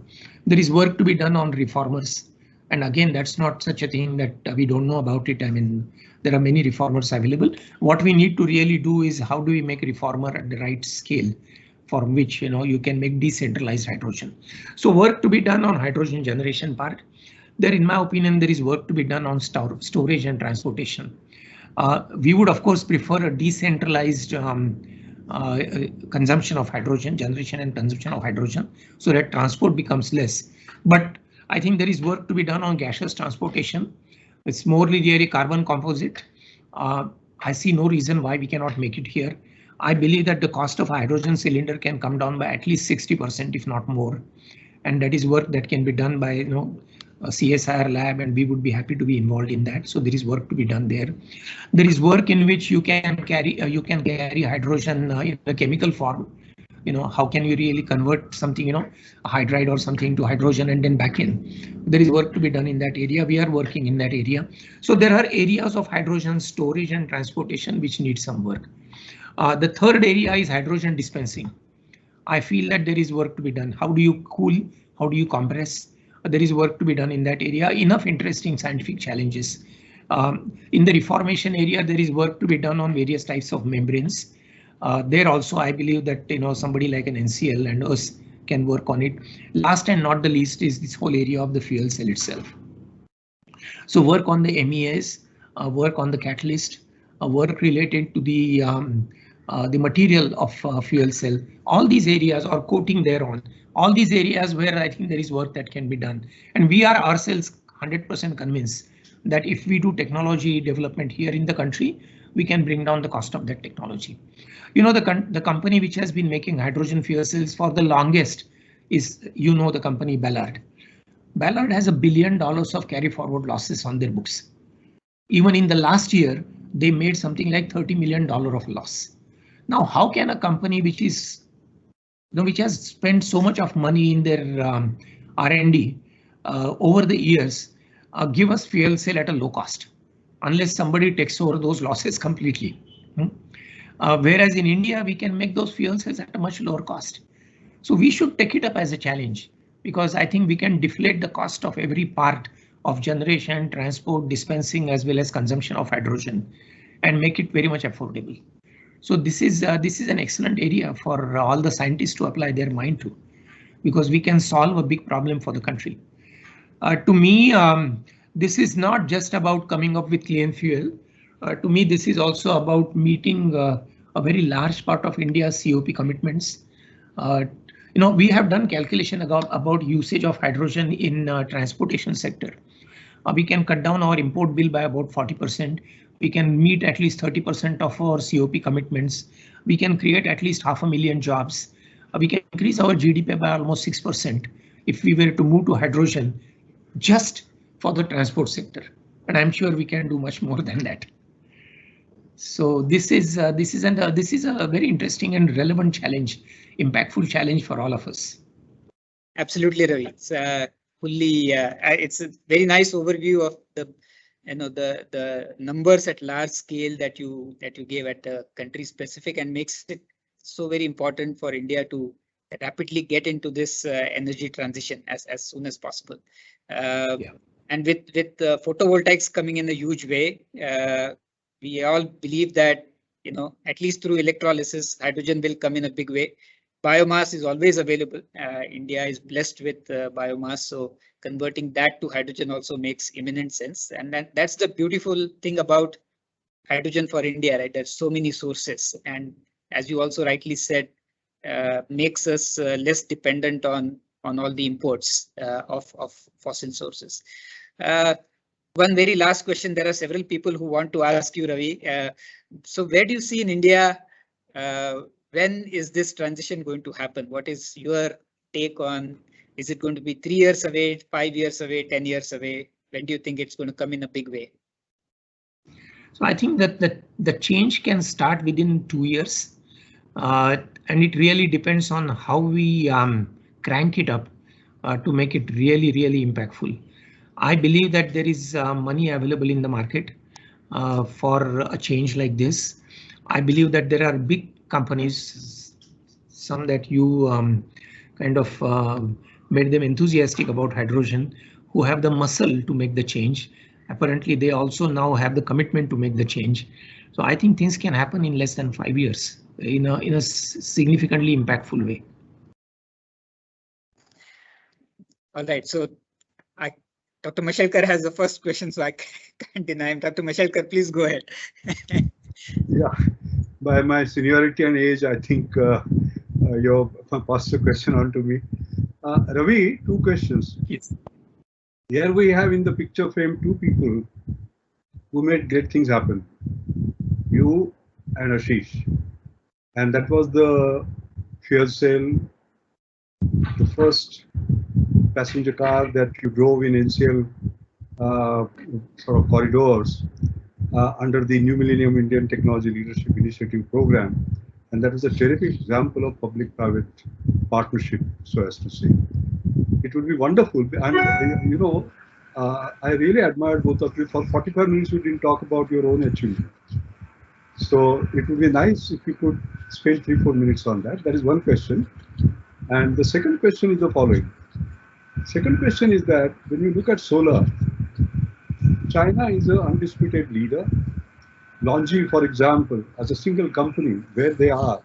[SPEAKER 2] There is work to be done on reformers. And again, that's not such a thing that we don't know about it. I mean, there are many reformers available. What we need to really do is how do we make a reformer at the right scale from which you can make decentralized hydrogen. So work to be done on hydrogen generation part. There, in my opinion, there is work to be done on storage and transportation. We would, of course, prefer a decentralized consumption of hydrogen, generation and consumption of hydrogen, so that transport becomes less. But I think there is work to be done on gaseous transportation. It's more really carbon composite. I see no reason why we cannot make it here. I believe that the cost of a hydrogen cylinder can come down by at least 60%, if not more. And that is work that can be done by a CSIR lab, and we would be happy to be involved in that. So there is work to be done there. There is work in which you can carry hydrogen in a chemical form. How can you really convert something, a hydride or something to hydrogen and then back in? There is work to be done in that area. We are working in that area. So there are areas of hydrogen storage and transportation which need some work. The third area is hydrogen dispensing. I feel that there is work to be done. How do you cool? How do you compress? There is work to be done in that area. Enough interesting scientific challenges. In the reformation area, there is work to be done on various types of membranes. There also, I believe that somebody like an NCL and us can work on it. Last and not the least is this whole area of the fuel cell itself. So work on the MEAs, work on the catalyst, work related to the material of fuel cell. All these areas are coating thereon. All these areas where I think there is work that can be done. And we are ourselves 100% convinced that if we do technology development here in the country, we can bring down the cost of that technology. The company which has been making hydrogen fuel cells for the longest is, the company Ballard. Ballard has $1 billion of carry forward losses on their books. Even in the last year, they made something like $30 million of loss. Now, how can a company which is, which has spent so much of money in their R&D over the years give us fuel cell at a low cost, unless somebody takes over those losses completely? Whereas in India, we can make those fuel cells at a much lower cost. So we should take it up as a challenge, because I think we can deflate the cost of every part of generation, transport, dispensing, as well as consumption of hydrogen, and make it very much affordable. So this is an excellent area for all the scientists to apply their mind to, because we can solve a big problem for the country. To me, this is not just about coming up with clean fuel. To me, this is also about meeting a very large part of India's COP commitments. We have done calculation about usage of hydrogen in transportation sector. We can cut down our import bill by about 40%. We can meet at least 30% of our COP commitments. We can create at least 500,000 jobs. We can increase our GDP by almost 6% if we were to move to hydrogen just for the transport sector. And I'm sure we can do much more than that. So this is a very interesting and relevant challenge, impactful challenge for all of us.
[SPEAKER 1] Absolutely, Ravi. It's it's a very nice overview of the numbers at large scale that you gave at the country specific, and makes it so very important for India to rapidly get into this energy transition as soon as possible. And with photovoltaics coming in a huge way, we all believe that, at least through electrolysis, hydrogen will come in a big way. Biomass is always available. India is blessed with biomass, so converting that to hydrogen also makes imminent sense. And that's the beautiful thing about hydrogen for India, right? There's so many sources, and as you also rightly said, makes us less dependent on all the imports of fossil sources. One very last question. There are several people who want to ask you, Ravi. So where do you see in India, when is this transition going to happen? What is your take on, is it going to be 3 years away, 5 years away, 10 years away? When do you think it's going to come in a big way?
[SPEAKER 2] So I think that the change can start within 2 years. And it really depends on how we crank it up to make it really, really impactful. I believe that there is money available in the market for a change like this. I believe that there are big companies, some that you kind of made them enthusiastic about hydrogen, who have the muscle to make the change. Apparently, they also now have the commitment to make the change. So I think things can happen in less than 5 years in a significantly impactful way.
[SPEAKER 1] All right, so Dr. Mashelkar has the first question, so I can't deny him. Dr. Mashelkar, please go ahead.
[SPEAKER 4] Yeah, by my seniority and age, I think you passed the question on to me. Ravi, 2 questions.
[SPEAKER 2] Yes.
[SPEAKER 4] Here we have in the picture frame 2 people who made great things happen. You and Ashish. And that was the fuel cell, the first passenger car that you drove in NCL sort of corridors under the New Millennium Indian Technology Leadership Initiative program. And that is a terrific example of public-private partnership, so as to say. It would be wonderful. And, I really admired both of you. For 45 minutes, you didn't talk about your own achievement. So it would be nice if you could spend 3-4 minutes on that. That is one question. And the second question is the following. Second question is that when you look at solar, China is an undisputed leader. LONGi, for example, as a single company, where they are,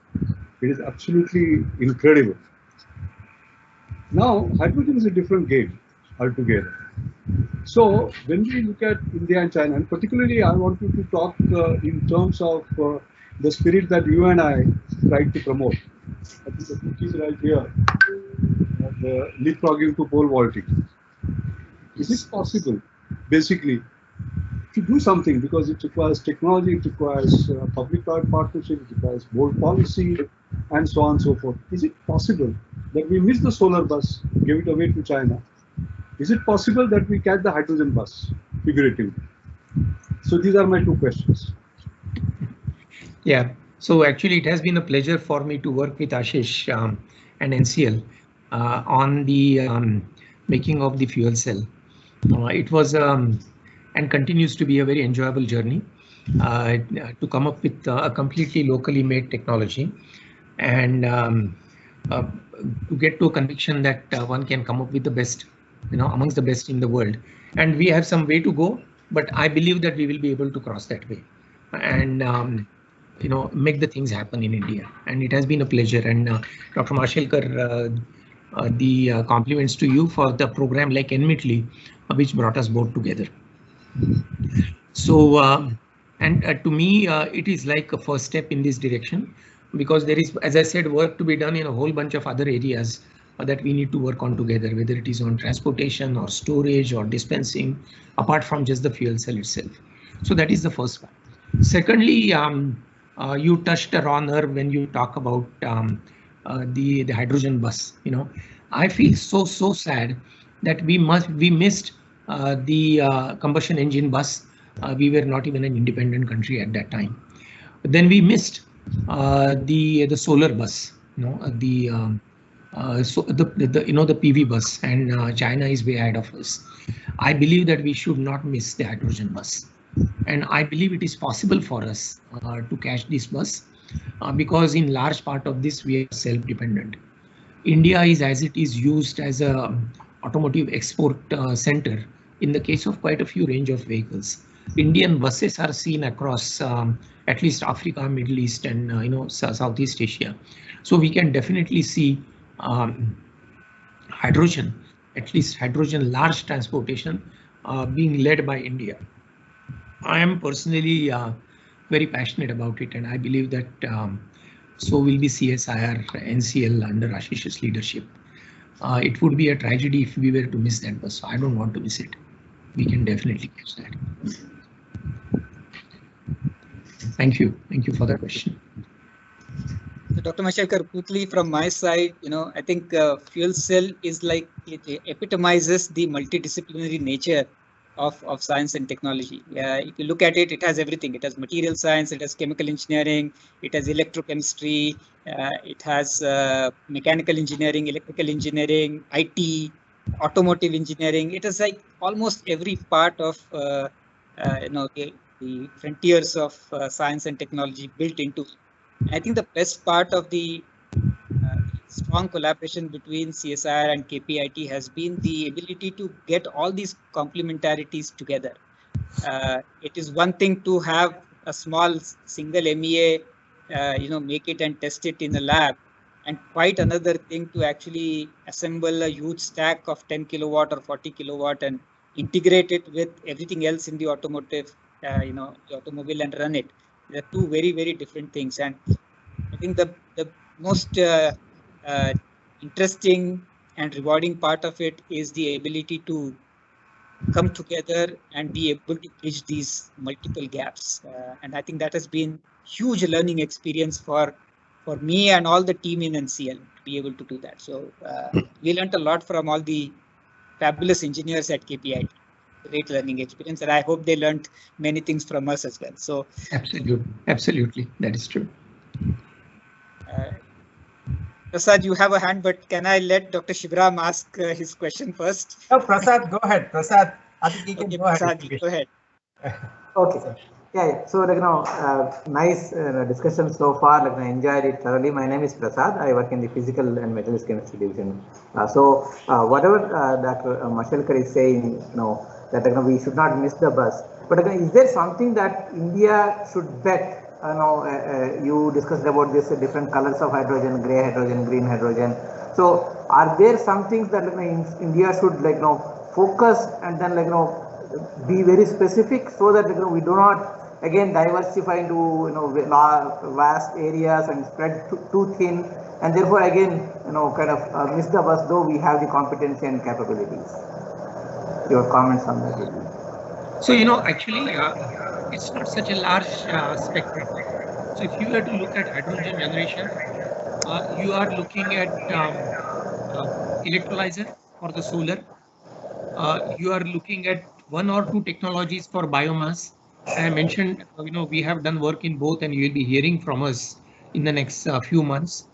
[SPEAKER 4] it is absolutely incredible. Now, hydrogen is a different game altogether. So, when we look at India and China, and particularly I want you to talk in terms of the spirit that you and I tried to promote. I think the book is right here, the leapfrogging to pole vaulting. Is it possible, basically, to do something, because it requires technology, it requires public-private partnership, it requires bold policy, and so on and so forth. Is it possible that we miss the solar bus, give it away to China, Is it possible that we catch the hydrogen bus, figuratively? So these are my two questions.
[SPEAKER 2] Yeah, so actually it has been a pleasure for me to work with Ashish and NCL on the making of the fuel cell. It was and continues to be a very enjoyable journey to come up with a completely locally made technology and to get to a conviction that one can come up with the best, amongst the best in the world. And we have some way to go, but I believe that we will be able to cross that way and make the things happen in India. And it has been a pleasure. And Dr. Mashelkar, the compliments to you for the program like Enmitly, which brought us both together. So, to me, it is like a first step in this direction, because there is, as I said, work to be done in a whole bunch of other areas that we need to work on together, whether it is on transportation or storage or dispensing, apart from just the fuel cell itself. So that is the first one. Secondly, you touched a nerve when you talk about the hydrogen bus. I feel so sad that we missed the combustion engine bus. We were not even an independent country at that time. But then we missed the solar bus. The PV bus, and China is way ahead of us. I believe that we should not miss the hydrogen bus. And I believe it is possible for us to catch this bus because in large part of this we are self-dependent. India is, as it is, used as a automotive export center in the case of quite a few range of vehicles. Indian buses are seen across at least Africa, Middle East, and Southeast Asia. So we can definitely see hydrogen, at least hydrogen large transportation, being led by India. I am personally very passionate about it, and I believe that so will be CSIR NCL under Ashish's leadership. It would be a tragedy if we were to miss that bus. So I don't want to miss it. We can definitely catch that. Thank you. Thank you for the question.
[SPEAKER 1] So Dr. Mashelkar, quickly from my side, I think fuel cell is like, it epitomizes the multidisciplinary nature of science and technology. If you look at it, it has everything. It has material science, it has chemical engineering, it has electrochemistry, it has mechanical engineering, electrical engineering, IT, automotive engineering. It is like almost every part of the frontiers of science and technology built into. I think the best part of the strong collaboration between CSIR and KPIT has been the ability to get all these complementarities together. It is one thing to have a small single MEA, make it and test it in a lab, and quite another thing to actually assemble a huge stack of 10 kilowatt or 40 kilowatt and integrate it with everything else in the automotive, the automobile, and run it. They're two very, very different things. And I think the most interesting and rewarding part of it is the ability to come together and be able to bridge these multiple gaps. And I think that has been huge learning experience for me and all the team in NCL to be able to do that. So we learned a lot from all the fabulous engineers at KPIT. Great learning experience, and I hope they learned many things from us as well. So
[SPEAKER 2] absolutely, that is true.
[SPEAKER 1] Prasad, you have a hand, but can I let Dr. Shivram ask his question first?
[SPEAKER 5] No, Prasad, go ahead. Prasad, I think you can
[SPEAKER 1] okay,
[SPEAKER 5] go
[SPEAKER 1] Prasad,
[SPEAKER 5] ahead.
[SPEAKER 1] Go ahead.
[SPEAKER 6] Okay, sir. Yeah, so nice discussion so far. I enjoyed it thoroughly. My name is Prasad. I work in the Physical and Materials Chemistry division. Whatever Dr. Mashelkar is saying, that we should not miss the bus. But is there something that India should bet? You discussed about this different colors of hydrogen, gray hydrogen, green hydrogen. So are there some things that India should focus and then be very specific so that we do not again diversify into vast areas and spread too thin, and therefore again kind of miss the bus though we have the competency and capabilities. Your comments on that?
[SPEAKER 2] So actually it's not such a large spectrum. So if you were to look at hydrogen generation, you are looking at electrolyzer for the solar. You are looking at one or two technologies for biomass. And I mentioned, we have done work in both, and you will be hearing from us in the next few months.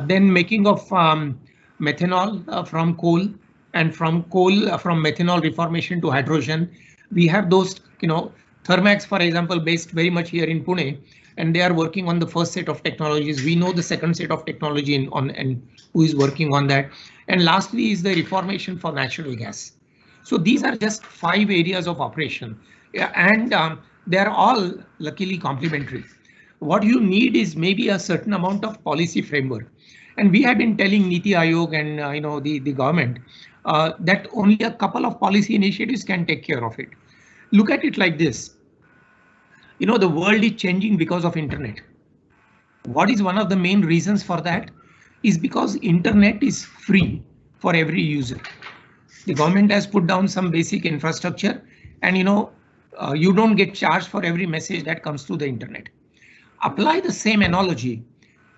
[SPEAKER 2] Then making of methanol from coal, and from coal, from methanol reformation to hydrogen. We have those, Thermax, for example, based very much here in Pune, and they are working on the first set of technologies. We know the second set of technology and who is working on that. And lastly is the reformation for natural gas. So these are just 5 areas of operation, and they are all luckily complementary. What you need is maybe a certain amount of policy framework. And we have been telling Niti Aayog and the government that only a couple of policy initiatives can take care of it. Look at it like this. The world is changing because of internet. What is one of the main reasons for that is because internet is free for every user. The government has put down some basic infrastructure, and you don't get charged for every message that comes through the internet. Apply the same analogy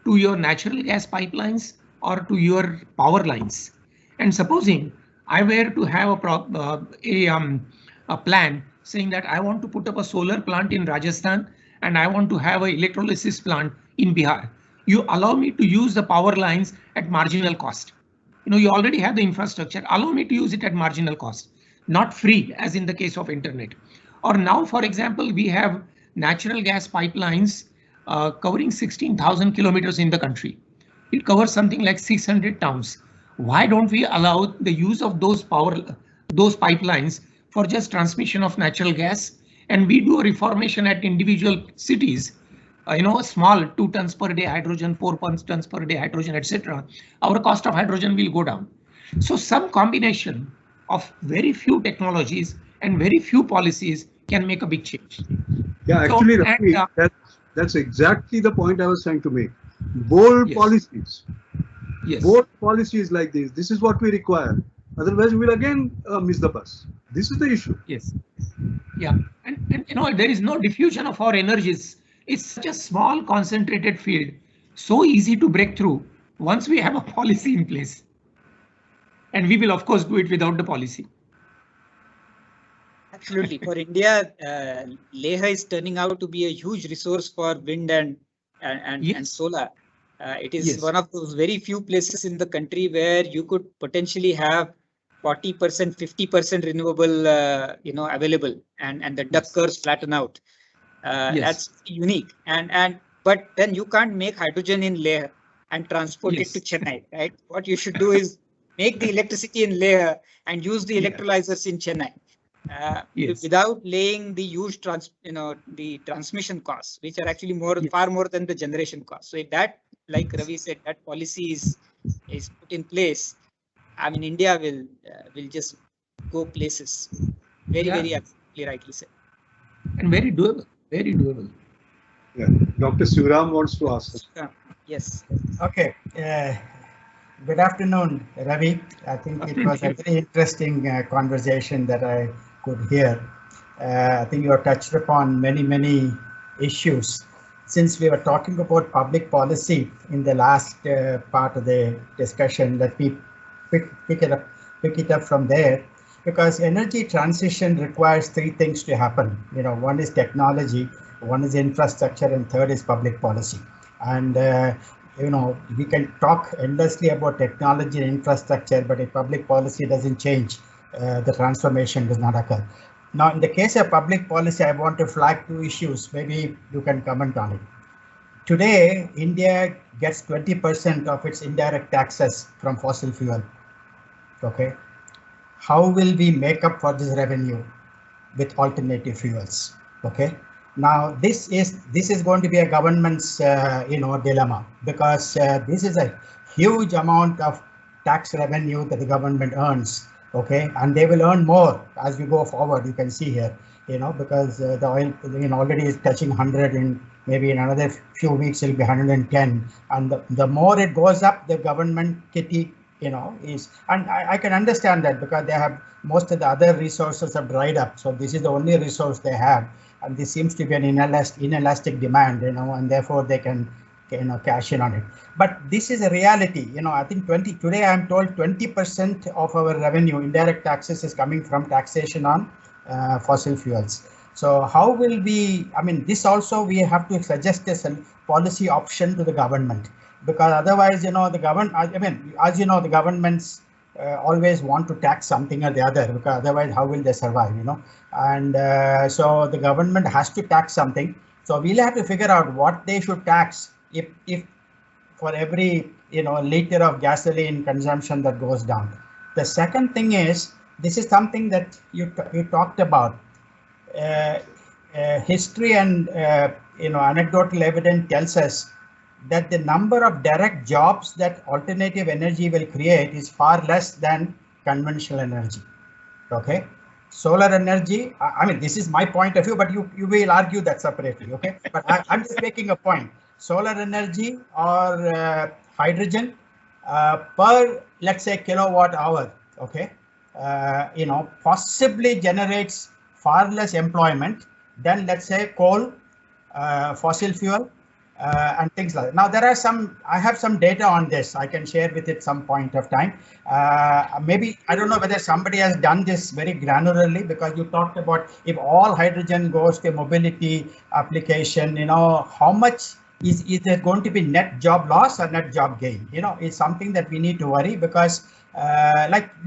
[SPEAKER 2] to your natural gas pipelines or to your power lines. And supposing I were to have a plan saying that I want to put up a solar plant in Rajasthan and I want to have an electrolysis plant in Bihar. You allow me to use the power lines at marginal cost. You already have the infrastructure. Allow me to use it at marginal cost, not free as in the case of internet. Or now, for example, we have natural gas pipelines covering 16,000 kilometers in the country. It covers something like 600 towns. Why don't we allow the use of those pipelines for just transmission of natural gas, and we do a reformation at individual cities, small 2 tons per day hydrogen, 4 tons per day hydrogen, etc. Our cost of hydrogen will go down. So some combination of very few technologies and very few policies can make a big change.
[SPEAKER 4] Yeah, actually, Rafi, that's exactly the point I was trying to make. Bold policies.
[SPEAKER 2] Yes.
[SPEAKER 4] Bold policies like this. This is what we require. Otherwise, we'll again miss the bus. This is the issue.
[SPEAKER 2] Yes. Yeah. And there is no diffusion of our energies. It's such a small concentrated field. So easy to break through once we have a policy in place. And we will, of course, do it without the policy.
[SPEAKER 1] Absolutely. For India, Leh is turning out to be a huge resource for wind and solar. It is one of those very few places in the country where you could potentially have 40%, 50% renewable, available, and the duck curves flatten out. That's unique. But then you can't make hydrogen in Leh and transport it to Chennai, right? What you should do is make the electricity in Leh and use the electrolyzers in Chennai. Without laying the huge the transmission costs, which are actually far more than the generation costs. So if that, like Ravi said, that policy is put in place, I mean, India will just go places. Very absolutely rightly said.
[SPEAKER 2] And very doable. Very doable.
[SPEAKER 4] Yeah. Dr. Shivram wants to ask us.
[SPEAKER 1] Yes.
[SPEAKER 5] Okay. Good afternoon, Ravi. I think it was a very interesting conversation that I could hear. I think you have touched upon many issues. Since we were talking about public policy in the last part of the discussion, let me pick it up from there, because energy transition requires 3 things to happen. One is technology, one is infrastructure, and third is public policy. And we can talk endlessly about technology and infrastructure, but if public policy doesn't change, the transformation does not occur. Now, in the case of public policy, I want to flag 2 issues. Maybe you can comment on it. Today, India gets 20% of its indirect taxes from fossil fuel. Okay. How will we make up for this revenue with alternative fuels? Okay. Now, this is going to be a government's dilemma, because this is a huge amount of tax revenue that the government earns. Okay, and they will earn more as we go forward. You can see here, because the oil, already is touching 100, and maybe in another few weeks it'll be 110. And the more it goes up, the government kitty, is, and I can understand that, because they have most of the other resources have dried up. So this is the only resource they have, and this seems to be an inelastic demand, and therefore they can cash in on it. But this is a reality. I think today I'm told 20% of our revenue, indirect taxes, is coming from taxation on fossil fuels. So how will we, this also we have to suggest as a policy option to the government, because otherwise, the government, as you know, the governments always want to tax something or the other, because otherwise how will they survive, and so the government has to tax something. So we'll have to figure out what they should tax if for every liter of gasoline consumption that goes down. The second thing is, this is something that you talked about. History and anecdotal evidence tells us that the number of direct jobs that alternative energy will create is far less than conventional energy. Okay, solar energy, this is my point of view, but you will argue that separately. Okay, but I'm just making a point. Solar energy or hydrogen per, let's say, kilowatt hour, okay, possibly generates far less employment than, let's say, coal, fossil fuel, and things like that. Now, I have some data on this. I can share with it some point of time. Maybe, I don't know whether somebody has done this very granularly, because you talked about if all hydrogen goes to mobility application, how much is there going to be net job loss or net job gain? It's something that we need to worry, because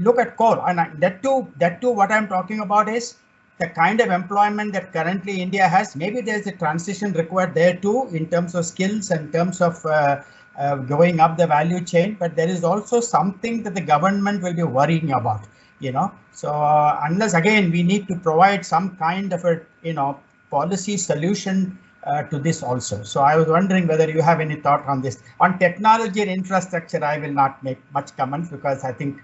[SPEAKER 5] look at coal, and that too, what I'm talking about is the kind of employment that currently India has. Maybe there's a transition required there too, in terms of skills and in terms of going up the value chain, but there is also something that the government will be worrying about, So unless, again, we need to provide some kind of a, policy solution to this also. So I was wondering whether you have any thought on this. On technology and infrastructure, I will not make much comments, because I think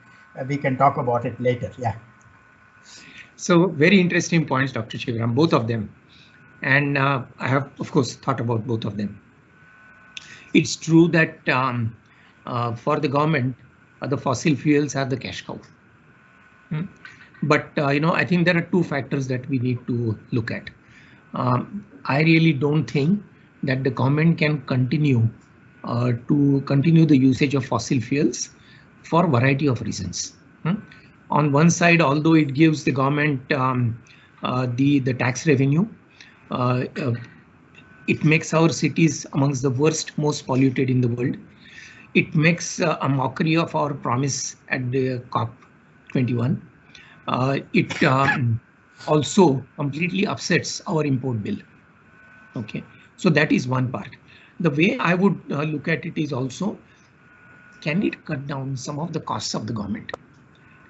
[SPEAKER 5] we can talk about it later. Yeah.
[SPEAKER 2] So very interesting points, Dr. Shivram, both of them. And I have, of course, thought about both of them. It's true that for the government, the fossil fuels are the cash cow. But, I think there are two factors that we need to look at. I really don't think that the government can continue the usage of fossil fuels for a variety of reasons. On one side, although it gives the government the tax revenue, it makes our cities amongst the worst, most polluted in the world. It makes a mockery of our promise at the COP21. It also completely upsets our import bill. Okay, so that is one part. The way I would look at it is also, can it cut down some of the costs of the government?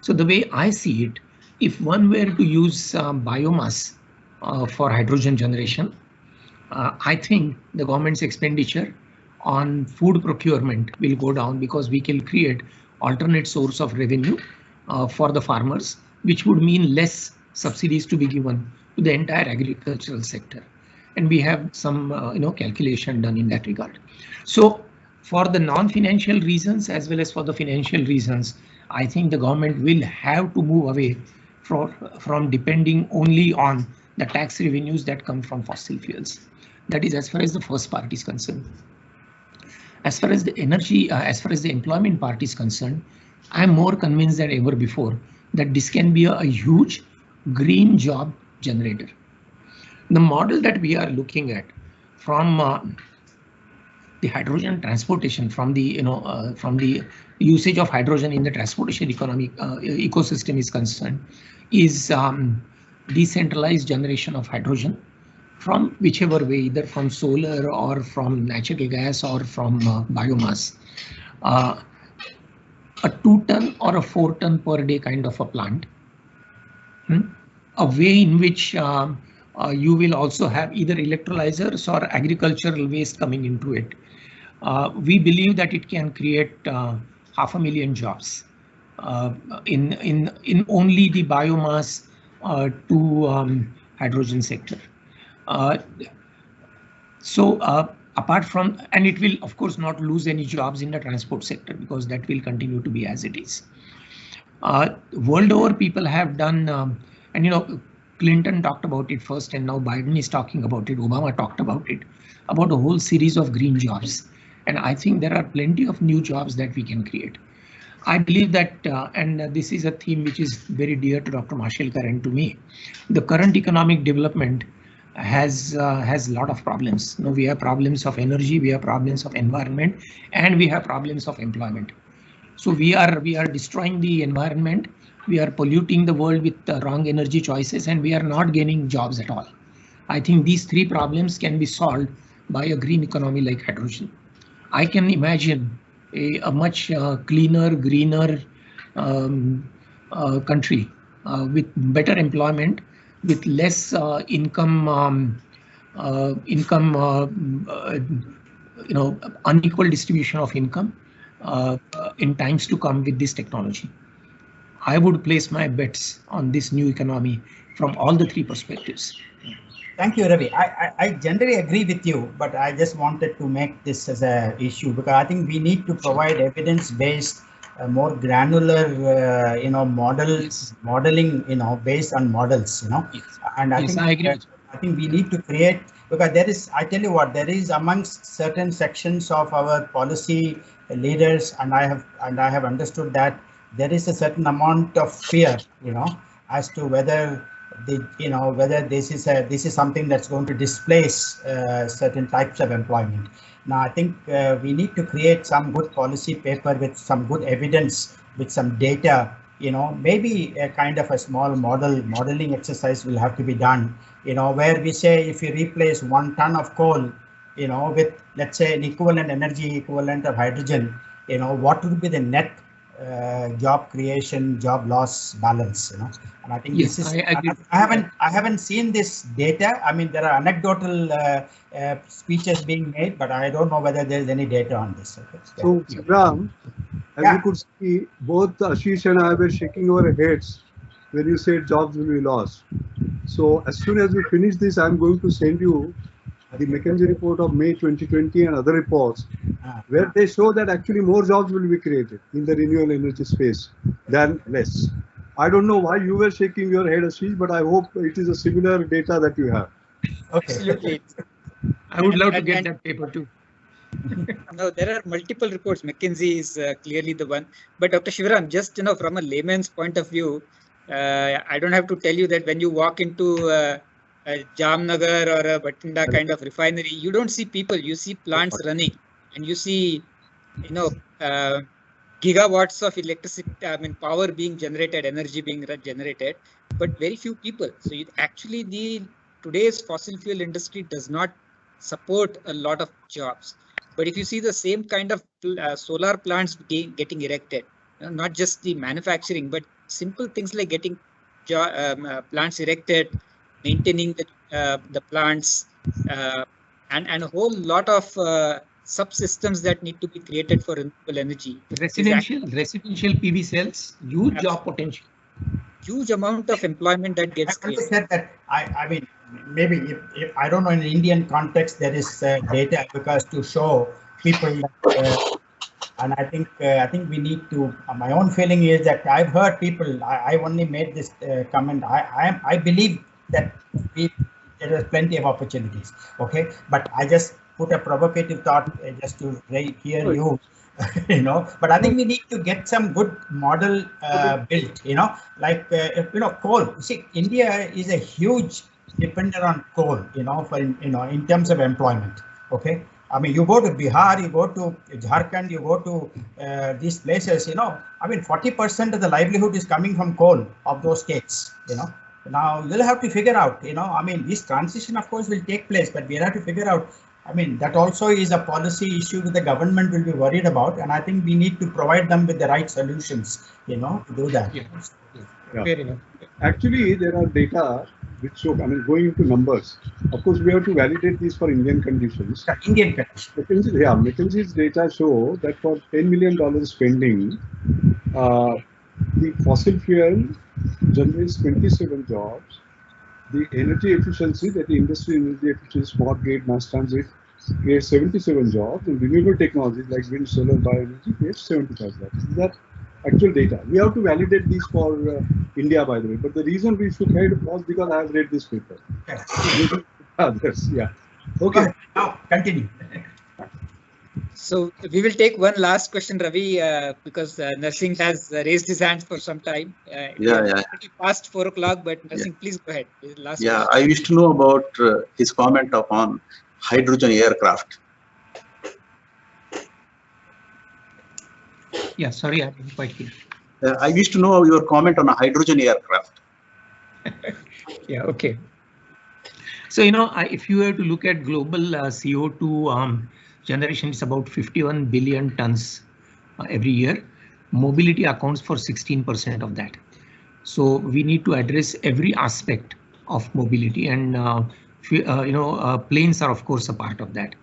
[SPEAKER 2] So the way I see it, if one were to use biomass for hydrogen generation, I think the government's expenditure on food procurement will go down, because we can create alternate source of revenue for the farmers, which would mean less subsidies to be given to the entire agricultural sector. And we have some calculation done in that regard. So for the non-financial reasons as well as for the financial reasons, I think the government will have to move away from depending only on the tax revenues that come from fossil fuels. That is as far as the first part is concerned. As far as the energy, as far as the employment part is concerned, I'm more convinced than ever before that this can be a huge green job generator. The model that we are looking at from the hydrogen transportation, from the usage of hydrogen in the transportation economic ecosystem is concerned, is decentralized generation of hydrogen from whichever way, either from solar or from natural gas or from biomass. A 2-ton or a 4-ton per day kind of a plant. A way in which you will also have either electrolyzers or agricultural waste coming into it. We believe that it can create 500,000 jobs in only the biomass to hydrogen sector. Apart from, and it will of course not lose any jobs in the transport sector, because that will continue to be as it is. World over, people have done, and Clinton talked about it first, and now Biden is talking about it. Obama talked about it, about a whole series of green jobs. And I think there are plenty of new jobs that we can create. I believe that, and this is a theme which is very dear to Dr. Mashelkar and to me, the current economic development has a lot of problems. You know, we have problems of energy, we have problems of environment, and we have problems of employment. So we are destroying the environment, we are polluting the world with wrong energy choices, and we are not gaining jobs at all. I think these three problems can be solved by a green economy like hydrogen. I can imagine a much cleaner, greener country with better employment, with less unequal distribution of income in times to come with this technology. I would place my bets on this new economy from all the three perspectives.
[SPEAKER 5] Thank you, Ravi. I generally agree with you, but I just wanted to make this as an issue because I think we need to provide evidence-based, more granular, modeling, based on models,
[SPEAKER 2] Yes.
[SPEAKER 5] And I think we need to create, because there is, I tell you what, there is amongst certain sections of our policy leaders, and I have understood that there is a certain amount of fear, as to whether whether this is something that's going to displace certain types of employment. Now, I think we need to create some good policy paper with some good evidence, with some data. Maybe a kind of a small modeling exercise will have to be done. Where we say if you replace 1 ton of coal, with, let's say, an equivalent energy equivalent of hydrogen, what would be the net job creation, job loss balance, and I think
[SPEAKER 2] yes,
[SPEAKER 5] this is,
[SPEAKER 2] I
[SPEAKER 5] haven't seen this data. I mean, there are anecdotal speeches being made, but I don't know whether there's any data on this. Okay.
[SPEAKER 4] So, Shivram, as you could see, both Ashish and I were shaking our heads when you said jobs will be lost. So as soon as we finish this, I'm going to send you the McKinsey report of May 2020 and other reports, where they show that actually more jobs will be created in the renewable energy space than less. I don't know why you were shaking your head, Ashish, but I hope it is a similar data that you have.
[SPEAKER 5] Okay.
[SPEAKER 1] Absolutely.
[SPEAKER 2] I would love to get that paper too.
[SPEAKER 1] No, there are multiple reports. McKinsey is clearly the one. But Dr. Shivram, just from a layman's point of view, I don't have to tell you that when you walk into a Jamnagar or a Bathinda kind of refinery, you don't see people. You see plants running, and you see, gigawatts of electricity, power being generated, energy being generated, but very few people. So today's fossil fuel industry does not support a lot of jobs. But if you see the same kind of solar plants getting erected, not just the manufacturing, but simple things like getting plants erected, maintaining the plants, and a whole lot of subsystems that need to be created for renewable energy.
[SPEAKER 2] Residential PV cells, huge job potential.
[SPEAKER 1] Huge amount of employment that gets created.
[SPEAKER 5] Said that I mean, maybe if I don't know, in an Indian context there is data because to show people that, and I think we need to. My own feeling is that I've heard people. I only made this comment. I believe that there is plenty of opportunities. Okay, but I just put a provocative thought just to hear you. But I think we need to get some good model built. Like coal. See, India is a huge dependent on coal. For in terms of employment. Okay. I mean, you go to Bihar, you go to Jharkhand, you go to these places, 40% of the livelihood is coming from coal of those states, Now, you'll have to figure out, this transition, of course, will take place, but we'll have to figure out, that also is a policy issue that the government will be worried about. And I think we need to provide them with the right solutions, to do that.
[SPEAKER 2] Yeah.
[SPEAKER 4] Fair enough. Actually, there are data which show, going into numbers. Of course, we have to validate these for Indian conditions.
[SPEAKER 5] Indian conditions.
[SPEAKER 4] McKinsey's data show that for $10 million spending, the fossil fuel generates 27 jobs. The energy efficiency, that the industry energy efficiency, smart grid, mass transit, creates 77 jobs, and renewable technologies like wind, solar, bioenergy creates 75 jobs. These are actual data. We have to validate these for India, by the way. But the reason we shook head was because I have read this paper.
[SPEAKER 5] Yes.
[SPEAKER 4] Others, yeah. Okay.
[SPEAKER 5] Now continue.
[SPEAKER 1] So we will take one last question, Ravi, because Narsingh has raised his hand for some time. Pretty past 4 o'clock, but Narsingh, please go ahead. Last question.
[SPEAKER 7] I wish to know about his comment upon hydrogen aircraft.
[SPEAKER 2] Yeah, sorry, I didn't quite hear.
[SPEAKER 7] I wish to know your comment on a hydrogen aircraft.
[SPEAKER 2] Yeah, okay. So, if you were to look at global CO2 generation, it's about 51 billion tons every year. Mobility accounts for 16% of that. So we need to address every aspect of mobility, and planes are of course a part of that.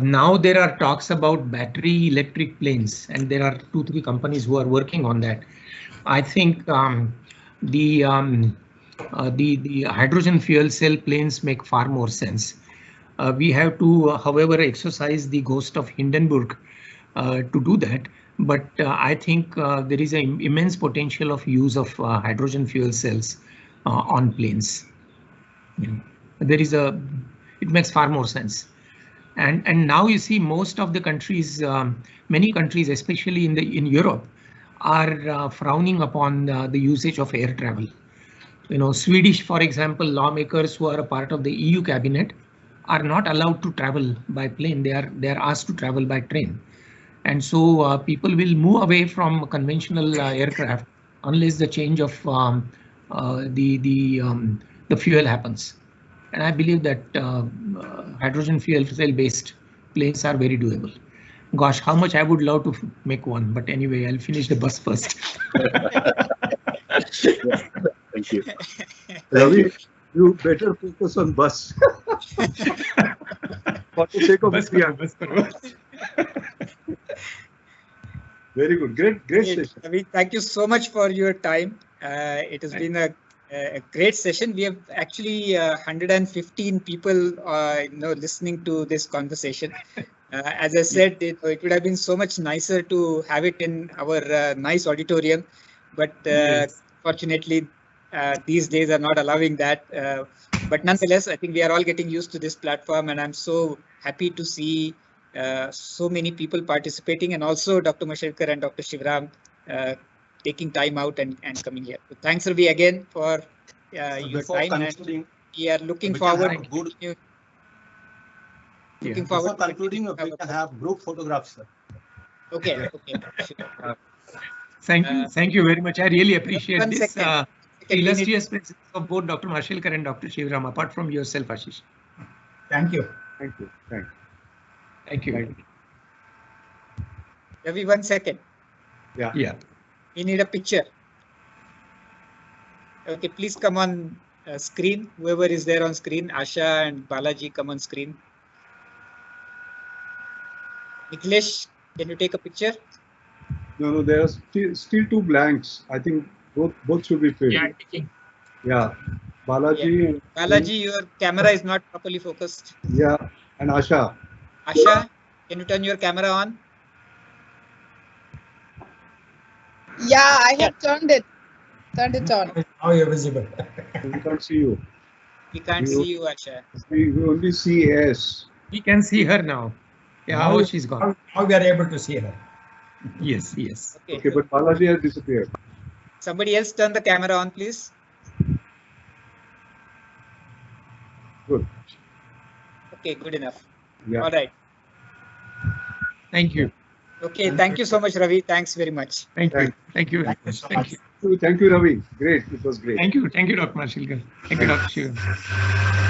[SPEAKER 2] Now there are talks about battery electric planes, and there are 2-3 companies who are working on that. I think the hydrogen fuel cell planes make far more sense. We have to, however, exercise the ghost of Hindenburg to do that. But I think there is an immense potential of use of hydrogen fuel cells on planes. It makes far more sense. And now you see most of the countries, many countries, especially in Europe, are frowning upon the usage of air travel. Swedish, for example, lawmakers who are a part of the EU cabinet are not allowed to travel by plane. They are asked to travel by train. And so people will move away from conventional aircraft unless the change of the fuel happens. And I believe that hydrogen fuel cell based planes are very doable. Gosh, how much I would love to make one, but anyway, I'll finish the bus first.
[SPEAKER 7] Thank you.
[SPEAKER 4] Ravi, you better focus on bus. For the sake of
[SPEAKER 2] Bus
[SPEAKER 4] Very good. Great session.
[SPEAKER 1] Ravi, thank you so much for your time. It has been a great session. We have actually 115 people listening to this conversation. As I said, it would have been so much nicer to have it in our nice auditorium, but fortunately these days are not allowing that. But nonetheless, I think we are all getting used to this platform, and I'm so happy to see so many people participating, and also Dr. Mashelkar and Dr. Shivram taking time out and coming here. So thanks, Ravi, again for your time. And we are looking forward. Looking forward.
[SPEAKER 8] Before concluding, we can have group photographs, sir.
[SPEAKER 1] Okay. Sure.
[SPEAKER 2] Thank you very much. I really appreciate this illustrious presence of both Dr. Mashelkar and Dr. Shivram, apart from yourself, Ashish.
[SPEAKER 5] Thank you.
[SPEAKER 4] Thank you.
[SPEAKER 2] Thank you.
[SPEAKER 1] Ravi, 1 second.
[SPEAKER 2] Yeah.
[SPEAKER 1] We need a picture. Okay, please come on screen. Whoever is there on screen, Asha and Balaji, come on screen. Nikhilesh, can you take a picture?
[SPEAKER 4] No, there are still 2 blanks. I think both should be filled. Yeah. Balaji.
[SPEAKER 1] Balaji, your camera is not properly focused.
[SPEAKER 4] Yeah, and Asha.
[SPEAKER 1] Asha, can you turn your camera on?
[SPEAKER 9] Yeah, I have turned it on.
[SPEAKER 5] Now you're visible.
[SPEAKER 4] We can't see you.
[SPEAKER 1] We can't see you, Asha.
[SPEAKER 4] We only see S.
[SPEAKER 2] We can see her now. Yeah, how she's gone.
[SPEAKER 5] How we are able to see her?
[SPEAKER 2] Yes.
[SPEAKER 4] Okay, but Balaji has disappeared.
[SPEAKER 1] Somebody else turn the camera on, please.
[SPEAKER 4] Good.
[SPEAKER 1] Okay, good enough.
[SPEAKER 4] Yeah.
[SPEAKER 1] All right.
[SPEAKER 2] Thank you.
[SPEAKER 1] Okay, thank you so much, Ravi. Thanks very much.
[SPEAKER 2] Thank you.
[SPEAKER 5] Thank you so much.
[SPEAKER 4] Thank you, Ravi. Great. It was great.
[SPEAKER 2] Thank you, Dr. Mashelkar. Thank you, Dr. Shivam.